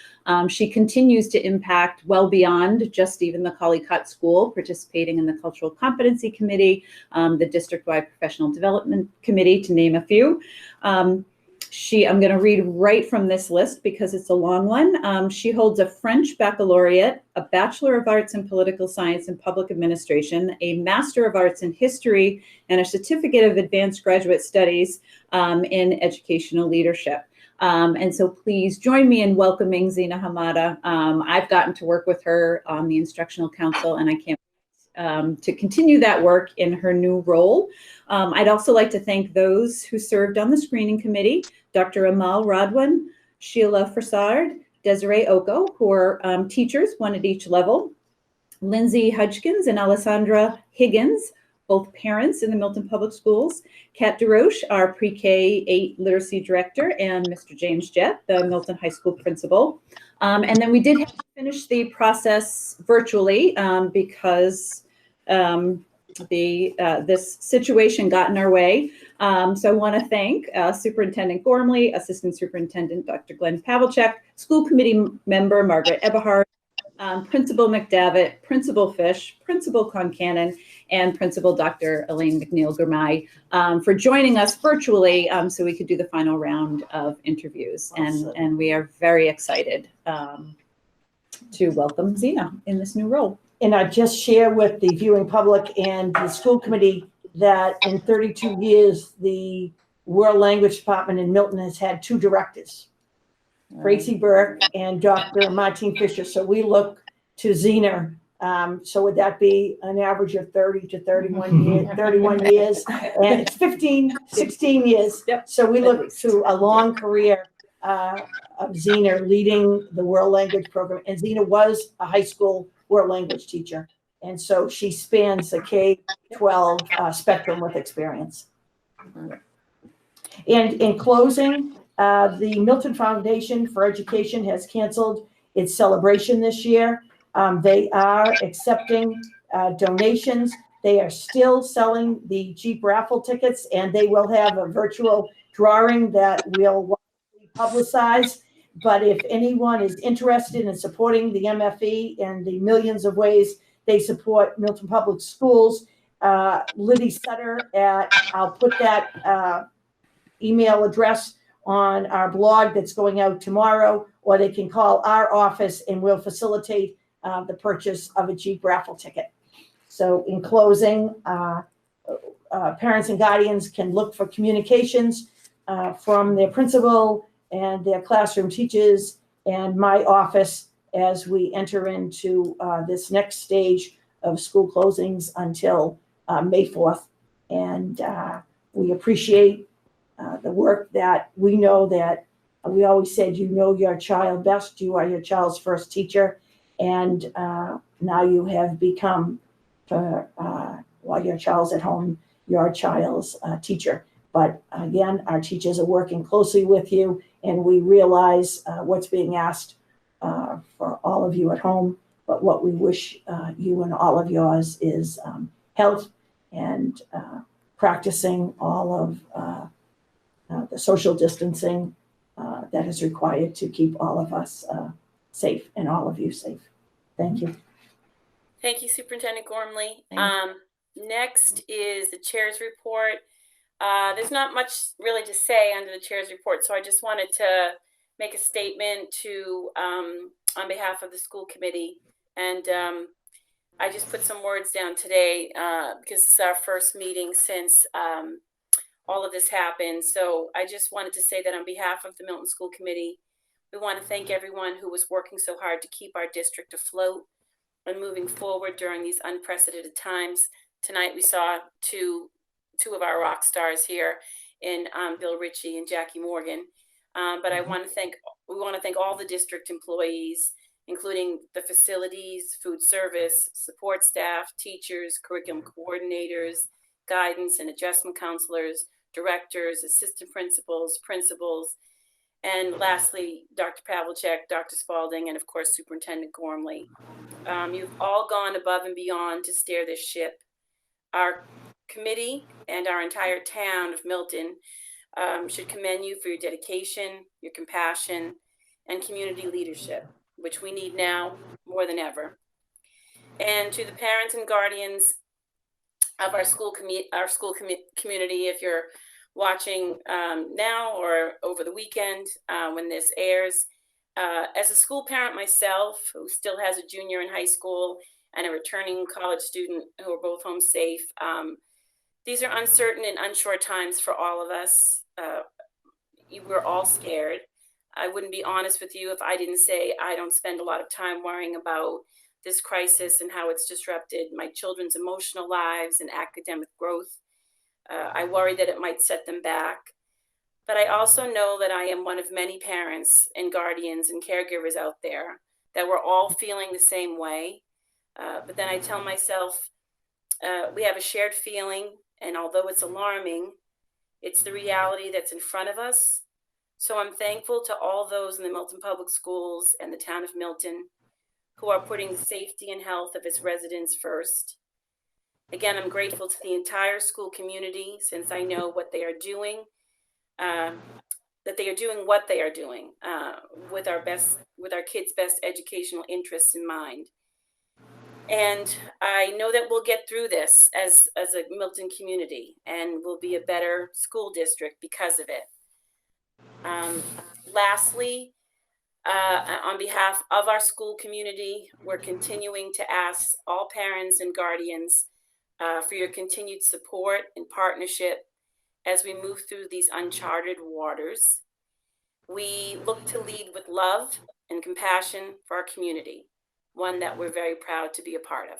She continues to impact well beyond just even the Kalikot School, participating in the Cultural Competency Committee, the District-wide Professional Development Committee, to name a few. I'm going to read right from this list because it's a long one. She holds a French baccalaureate, a Bachelor of Arts in Political Science and Public Administration, a Master of Arts in History, and a Certificate of Advanced Graduate Studies in Educational Leadership. And so please join me in welcoming Zina Hamada. I've gotten to work with her on the Instructional Council, and I can't wait to continue that work in her new role. I'd also like to thank those who served on the screening committee, Dr. Amal Radwan, Sheila Farsard, Desiree Oko, who are teachers, one at each level, Lindsay Hudgkins and Alessandra Higgins, both parents in the Milton Public Schools, Kat DeRoche, our pre-K 8 literacy director, and Mr. James Jett, the Milton High School principal. And then we did have to finish the process virtually because this situation got in our way. So I want to thank Superintendent Gormley, Assistant Superintendent Dr. Glenn Pavlicek, School Committee Member Margaret Eberhard, Principal McDavitt, Principal Fish, Principal Concannon, and Principal Dr. Elaine McNeil-Gurmai for joining us virtually so we could do the final round of interviews. Awesome. And we are very excited to welcome Zina in this new role. And I just share with the viewing public and the school committee that in 32 years, the World Language Department in Milton has had 2 directors, Gracie Burke and Dr. Martine Fisher. So we look to Zina. So would that be an average of 30 to 31 years? And it's 16 years. Yep. So we look to a long career of Zina leading the world language program. And Zina was a high school world language teacher. And so she spans the K-12 spectrum with experience. And in closing, the Milton Foundation for Education has canceled its celebration this year. They are accepting donations. They are still selling the Jeep raffle tickets, and they will have a virtual drawing that will publicize. But if anyone is interested in supporting the MFE and the millions of ways they support Milton Public Schools, Liddy Sutter I'll put that email address on our blog that's going out tomorrow, or they can call our office and we'll facilitate the purchase of a Jeep raffle ticket. So in closing, parents and guardians can look for communications from their principal and their classroom teachers and my office as we enter into this next stage of school closings until May 4th. And we appreciate the work that we know that we always said, you know your child best, you are your child's first teacher. And now you have become, while your child's at home, your child's teacher. But again, our teachers are working closely with you, and we realize what's being asked for all of you at home. But what we wish you and all of yours is health and practicing all of the social distancing that is required to keep all of us safe and all of you safe. Thank you. Thank you, Superintendent Gormley. Thank Next is the chair's report. There's not much really to say under the chair's report, so I just wanted to make a statement to on behalf of the school committee. And I just put some words down today because it's our first meeting since all of this happened. So I just wanted to say that on behalf of the Milton School Committee, we want to thank everyone who was working so hard to keep our district afloat and moving forward during these unprecedented times. Tonight we saw two of our rock stars here in Bill Ritchie and Jackie Morgan. But we want to thank all the district employees, including the facilities, food service, support staff, teachers, curriculum coordinators, guidance and adjustment counselors, directors, assistant principals, and lastly, Dr. Pavlicek, Dr. Spalding, and of course, Superintendent Gormley. You've all gone above and beyond to steer this ship. Our committee and our entire town of Milton should commend you for your dedication, your compassion, and community leadership, which we need now more than ever. And to the parents and guardians of our school community, if you're watching now or over the weekend when this airs, as a school parent myself, who still has a junior in high school and a returning college student who are both home safe, these are uncertain and unsure times for all of us. We're all scared. I wouldn't be honest with you if I didn't say I don't spend a lot of time worrying about this crisis and how it's disrupted my children's emotional lives and academic growth. I worry that it might set them back. But I also know that I am one of many parents and guardians and caregivers out there that we're all feeling the same way. But then I tell myself, we have a shared feeling, and although it's alarming, it's the reality that's in front of us. So I'm thankful to all those in the Milton Public Schools and the town of Milton who are putting the safety and health of its residents first. Again, I'm grateful to the entire school community, since I know what they are doing, that they are doing what they are doing with our kids' best educational interests in mind. And I know that we'll get through this as a Milton community, and we'll be a better school district because of it. Lastly, on behalf of our school community, we're continuing to ask all parents and guardians for your continued support and partnership as we move through these uncharted waters. We look to lead with love and compassion for our community, one that we're very proud to be a part of.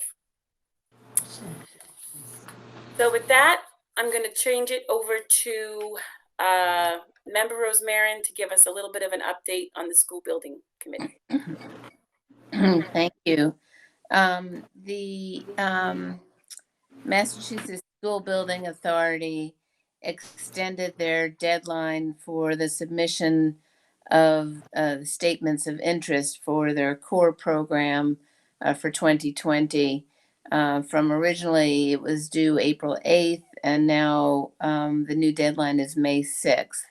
So with that, I'm going to change it over to Member Rosemarin to give us a little bit of an update on the school building committee. Thank you. The Massachusetts School Building Authority extended their deadline for the submission of statements of interest for their core program for 2020. From originally it was due April 8th, and now the new deadline is May 6th.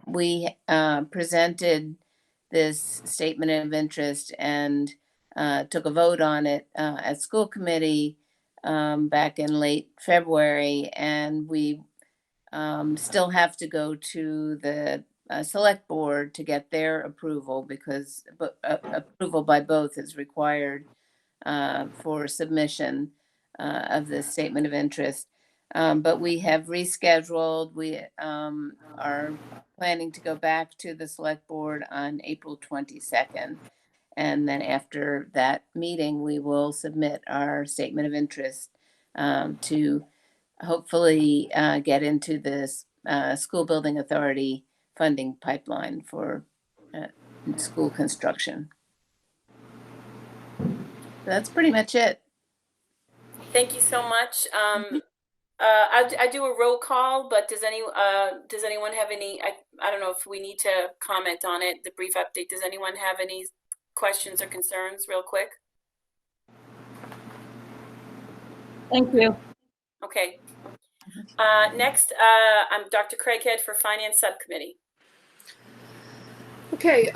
We presented this statement of interest and took a vote on it at school committee back in late February, and we still have to go to the select board to get their approval, because approval by both is required for submission of this statement of interest. But we have rescheduled. We are planning to go back to the select board on April 22nd. And then after that meeting, we will submit our statement of interest to hopefully get into this school building authority funding pipeline for school construction. That's pretty much it. Thank you so much. I do a roll call, but does anyone have any? I don't know if we need to comment on it. The brief update. Does anyone have any questions or concerns, real quick? Thank you. Okay. Next, I'm Dr. Craighead for Finance Subcommittee. Okay,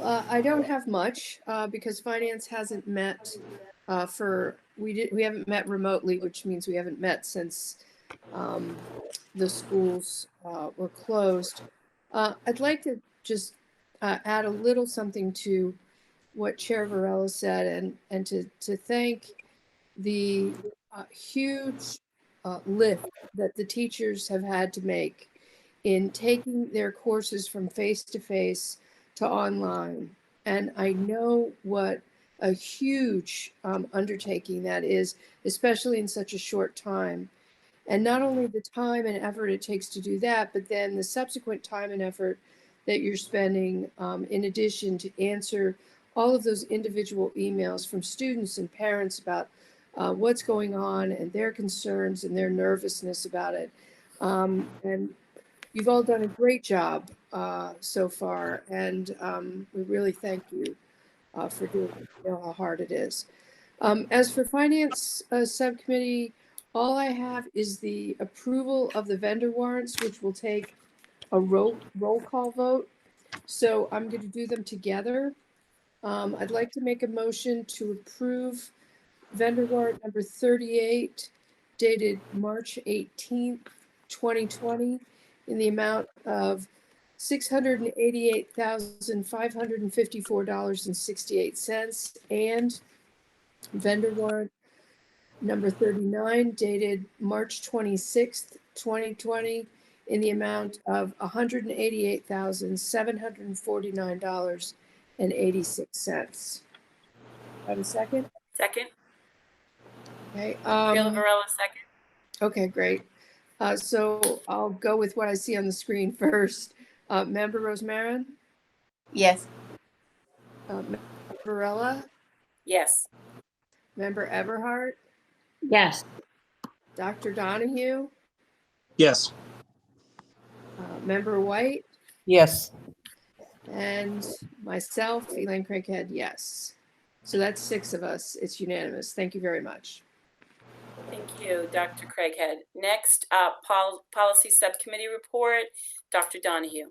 I don't have much because finance hasn't met we haven't met remotely, which means we haven't met since the schools were closed. I'd like to just add a little something to what Chair Varela said and to thank the huge lift that the teachers have had to make in taking their courses from face-to-face to online. And I know what a huge undertaking that is, especially in such a short time. And not only the time and effort it takes to do that, but then the subsequent time and effort that you're spending in addition to answer all of those individual emails from students and parents about what's going on and their concerns and their nervousness about it. And you've all done a great job so far, and we really thank you for doing it. You know how hard it is. As for Finance Subcommittee, all I have is the approval of the vendor warrants, which will take a roll call vote. So I'm going to do them together. I'd like to make a motion to approve vendor warrant number 38, dated March 18th, 2020, in the amount of $688,554.68, and vendor warrant number 39, dated March 26th, 2020, in the amount of $188,749.86. Have a second? Second. Okay. Varela, second. Okay, great. So I'll go with what I see on the screen first. Member Rosmarin? Yes. Member Varela? Yes. Member Everhart? Yes. Dr. Donahue? Yes. Member White? Yes. And myself, Elaine Craighead, yes. So that's 6 of us. It's unanimous. Thank you very much. Thank you, Dr. Craighead. Next, Policy Subcommittee report, Dr. Donahue.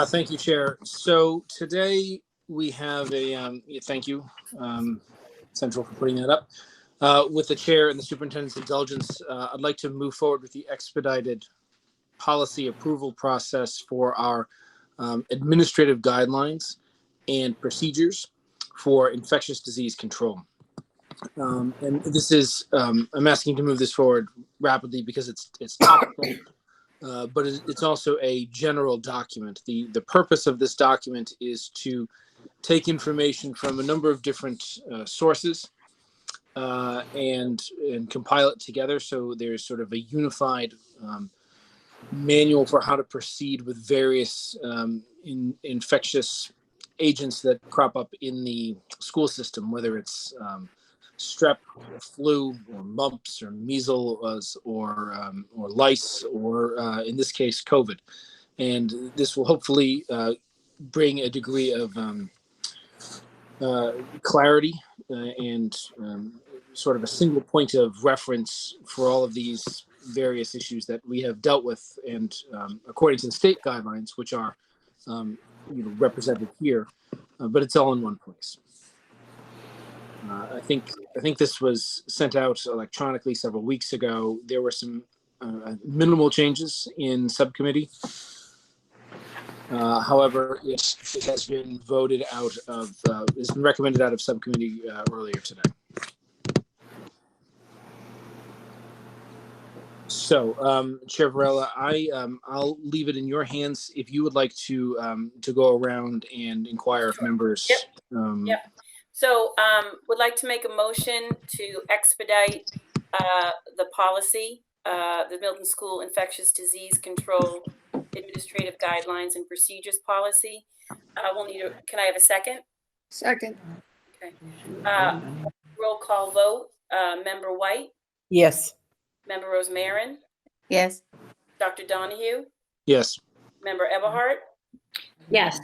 Thank you, Chair. So today we have a, thank you, Central, for putting that up. With the Chair and the Superintendent's indulgence, I'd like to move forward with the expedited policy approval process for our administrative guidelines and procedures for infectious disease control. And this is, I'm asking to move this forward rapidly because it's topical, but it's also a general document. The purpose of this document is to take information from a number of different sources and compile it together, so there's sort of a unified manual for how to proceed with various infectious agents that crop up in the school system, whether it's strep or flu or mumps or measles or lice or in this case COVID. And this will hopefully bring a degree of clarity and sort of a single point of reference for all of these various issues that we have dealt with, and according to the state guidelines, which are represented here, but it's all in one place. I think this was sent out electronically several weeks ago. There were some minimal changes in subcommittee. However, it has been voted out of, it's been recommended out of subcommittee earlier today. So, Chair Varela, I'll leave it in your hands if you would like to go around and inquire if members. Yep. So, would like to make a motion to expedite the policy, the Milton School Infectious Disease Control Administrative Guidelines and Procedures Policy. We'll need can I have a second? Second, Roll call vote. Member White, Yes. Member Rosemarin, yes, Dr. Donahue, Yes. Member Everhart, Yes.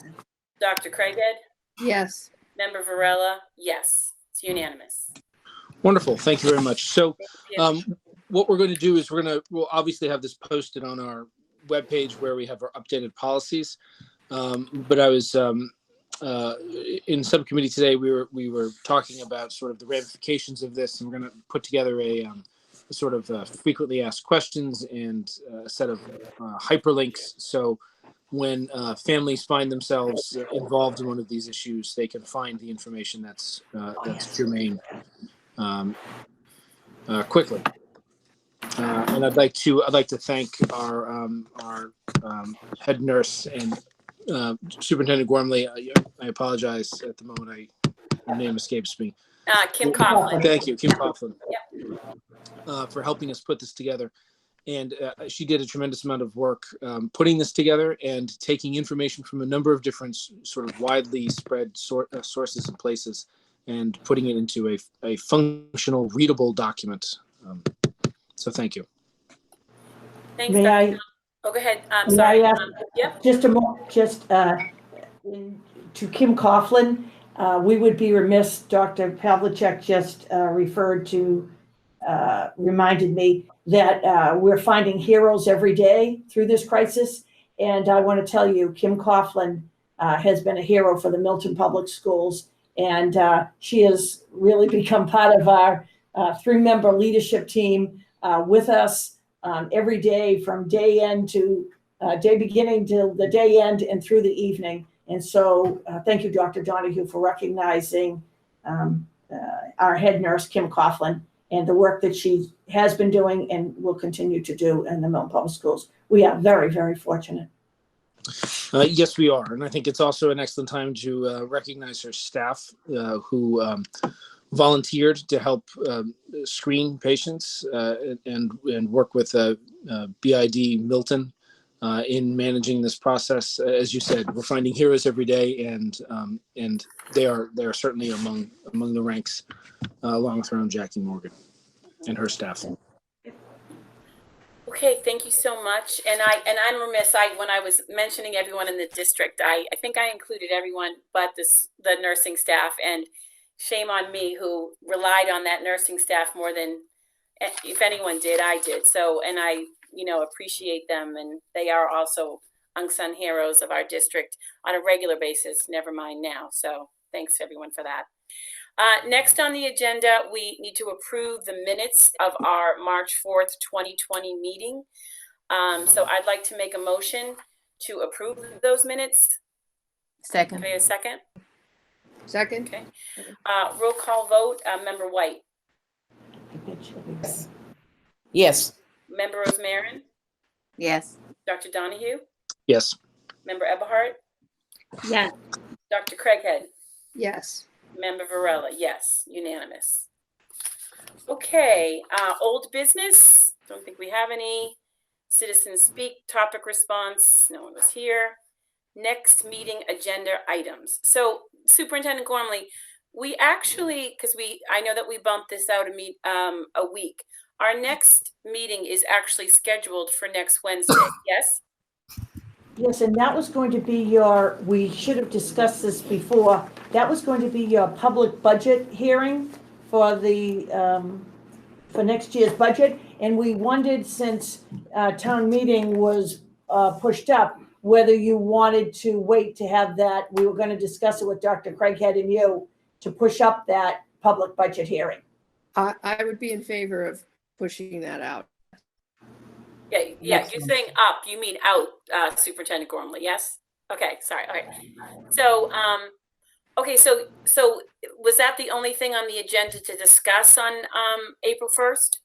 Dr. Craighead, yes. Member Varela, yes. It's unanimous. Wonderful. Thank you very much. So Thank you. what we're going to do is we'll obviously have this posted on our webpage where we have our updated policies. But I was in subcommittee today. We were talking about sort of the ramifications of this, and we're going to put together a sort of frequently asked questions and a set of hyperlinks. So when families find themselves involved in one of these issues, they can find the information that's germane quickly. And I'd like to thank our head nurse and Superintendent Gormley. I apologize at the moment. Her name escapes me. Kim Coughlin. Thank you, Kim Coughlin, Yep. for helping us put this together. And she did a tremendous amount of work putting this together and taking information from a number of different sort of widely spread sources and places and putting it into a functional, readable document. So thank you. Thanks, May Dr. I, Oh, go ahead. I'm may sorry. I ask Yep. to Kim Coughlin, we would be remiss, Dr. Pavlicek just reminded me that we're finding heroes every day through this crisis. And I want to tell you, Kim Coughlin has been a hero for the Milton Public Schools. And she has really become part of our 3-member leadership team with us every day from day end to day beginning till the day end and through the evening. And so thank you, Dr. Donahue, for recognizing our head nurse, Kim Coughlin, and the work that she has been doing and will continue to do in the Milton Public Schools. We are very, very fortunate. Yes, we are. And I think it's also an excellent time to recognize her staff who volunteered to help screen patients and work with BID Milton in managing this process. As you said, we're finding heroes every day, and they are certainly among the ranks, along with our own Jackie Morgan and her staff. Okay, thank you so much. And I'm remiss. When I was mentioning everyone in the district, I think I included everyone but the nursing staff. And shame on me, who relied on that nursing staff more than, if anyone did, I did. So, and I appreciate them, and they are also unsung heroes of our district on a regular basis. Never mind now. So, thanks everyone for that. Next on the agenda, we need to approve the minutes of our March 4th, 2020 meeting. So I'd like to make a motion to approve those minutes. second, Can I have a second? Second, Okay. Roll call vote. Member White. Yes. Member Rosemarin. yes, Dr. Donahue. Yes. Member Eberhardt. Yes. Dr. Craighead. yes. Member Varela, yes, unanimous. Okay, old business. Don't think we have any. Citizens speak, topic response. No one was here. Next meeting agenda items. So Superintendent Gormley, we actually, I know that we bumped this out a week. Our next meeting is actually scheduled for next Wednesday. Yes? Yes, and that was going to be we should have discussed this before. That was going to be your public budget hearing for for next year's budget. And we wondered, since town meeting was pushed up, whether you wanted to wait to have that. We were going to discuss it with Dr. Craighead and you to push up that public budget hearing. I would be in favor of pushing that out. Yeah, you're saying up, you mean out, Superintendent Gormley, yes? Okay, sorry, all right. So, okay, so was that the only thing on the agenda to discuss on April 1st?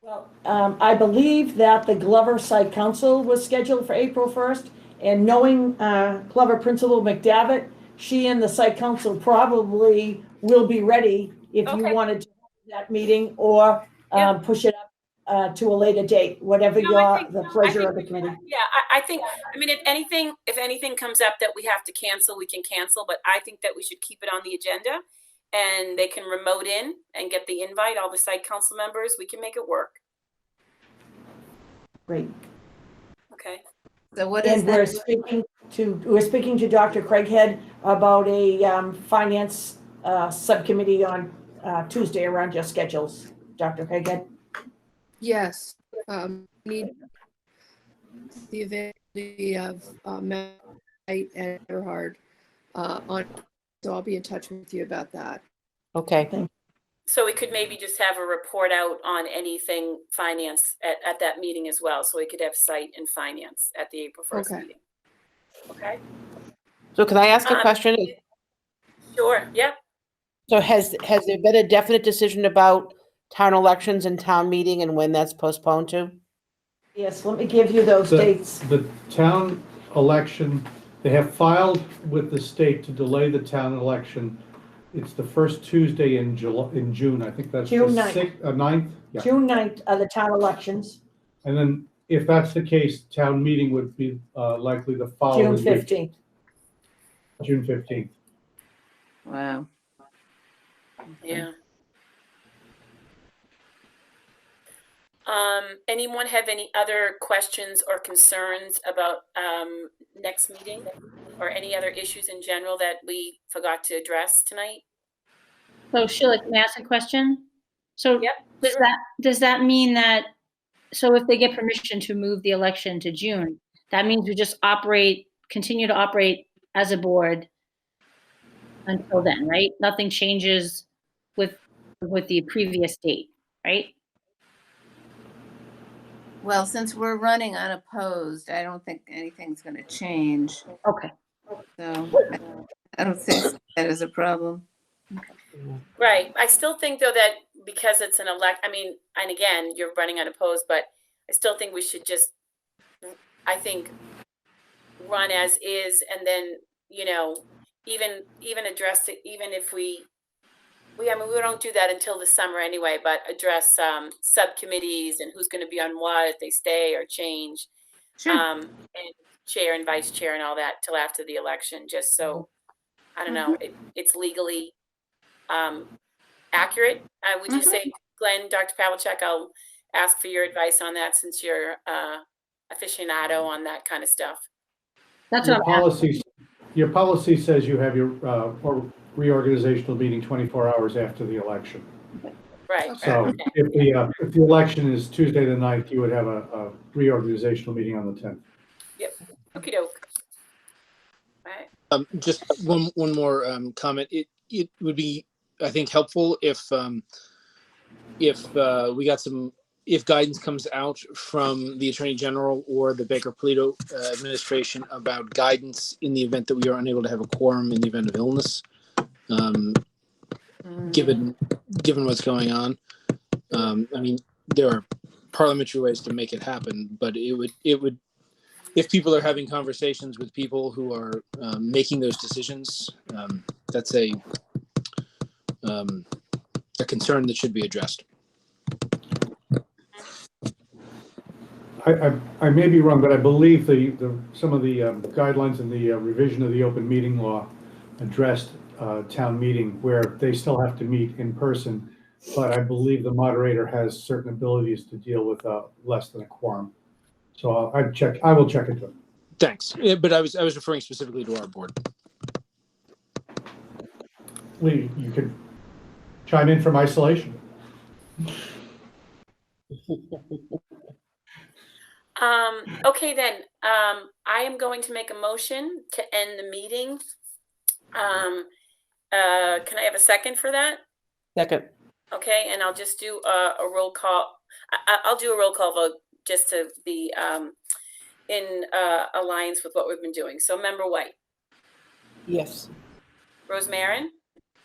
Well, I believe that the Glover Site Council was scheduled for April 1st, and knowing Glover Principal McDavitt, she and the Site Council probably will be ready if you Okay. wanted to have that meeting or Yeah. push it up to a later date, whatever No, I think- the no, I pleasure think of the committee. Yeah, I think, I mean, if anything comes up that we have to cancel, we can cancel, but I think that we should keep it on the agenda and they can remote in and get the invite, all the site council members, we can make it work. Great. Okay. So what is And we're that? speaking to Dr. Craighead about a finance subcommittee on Tuesday around your schedules. Dr. Craighead? Yes, need the availability of Matt and Everhard on, so I'll be in touch with you about that. Okay. So we could maybe just have a report out on anything finance at that meeting as well. So we could have site and finance at the April 1st Okay. meeting. Okay, So can I ask a question? sure, yeah. So has there been a definite decision about town elections and town meeting and when that's postponed to? Yes, let me give you those dates. The town election, they have filed with the state to delay the town election. It's the first Tuesday in June. I think that's June the 9th. 9th. Yeah. June 9th are the town elections, And then if that's the case, town meeting would be likely the following June week, 15th. June 15th. Wow. Yeah. Anyone have any other questions or concerns about next meeting or any other issues in general that we forgot to address tonight? So Sheila, can I ask a question? So Yep. does that mean that, so if they get permission to move the election to June, that means we just continue to operate as a board until then, right? Nothing changes with the previous date, right? Well, since we're running unopposed, I don't think anything's going to change. Okay. So I don't see that as a problem. Right. I still think though that because it's an I mean, and again, you're running unopposed, but I still think we should just, I think, run as is, and then, you know, even address it, even if I mean, we don't do that until the summer anyway, but address subcommittees and who's going to be on what, if they stay or change, Sure. and chair and vice chair and all that till after the election, just so, I don't know, it's legally accurate. Would you say, Glenn, Dr. Pavlicek, I'll ask for your advice on that since you're aficionado on that kind of stuff. That's Your what I'm your policy says you have your reorganizational meeting 24 hours after the election. Right. So Okay. if the election is Tuesday the 9th, you would have a reorganizational meeting on the 10th. Yep. Okie doke. Right. Just one more comment. It would be, I think, helpful if we got if guidance comes out from the Attorney General or the Baker-Polito administration about guidance in the event that we are unable to have a quorum in the event of illness, given what's going on. I mean, there are parliamentary ways to make it happen, but it would if people are having conversations with people who are making those decisions, that's a concern that should be addressed. I may be wrong, but I believe some of the guidelines in the revision of the open meeting law addressed town meeting where they still have to meet in person, but I believe the moderator has certain abilities to deal with less than a quorum. So I will check into it. Thanks. Yeah, but I was referring specifically to our board. Lee, you could chime in from isolation. Okay, then, I am going to make a motion to end the meeting. Can I have a second for that? Second. Okay, and I'll just do a roll call. I'll do a roll call vote just to be in alliance with what we've been doing. So Member White, Yes. Rose Marin,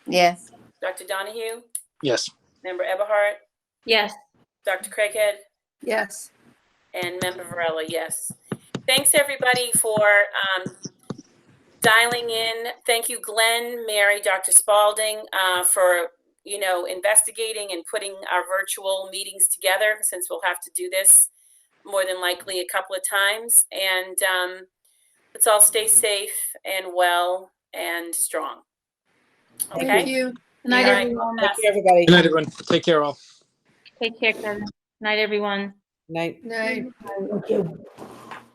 Yes. Dr. Donahue, Yes. Member Eberhardt, Yes. Dr. Craighead, Yes. and Member Varela, yes. Thanks, everybody, for dialing in. Thank you, Glenn, Mary, Dr. Spalding, for investigating and putting our virtual meetings together, since we'll have to do this more than likely a couple of times. And let's all stay safe and well and strong. Okay. Thank you. Good night, All right. everyone. Thank you, everybody. Good night, everyone. Take care, all. Take care, Kevin. Good night, everyone. Night. Night. Thank you.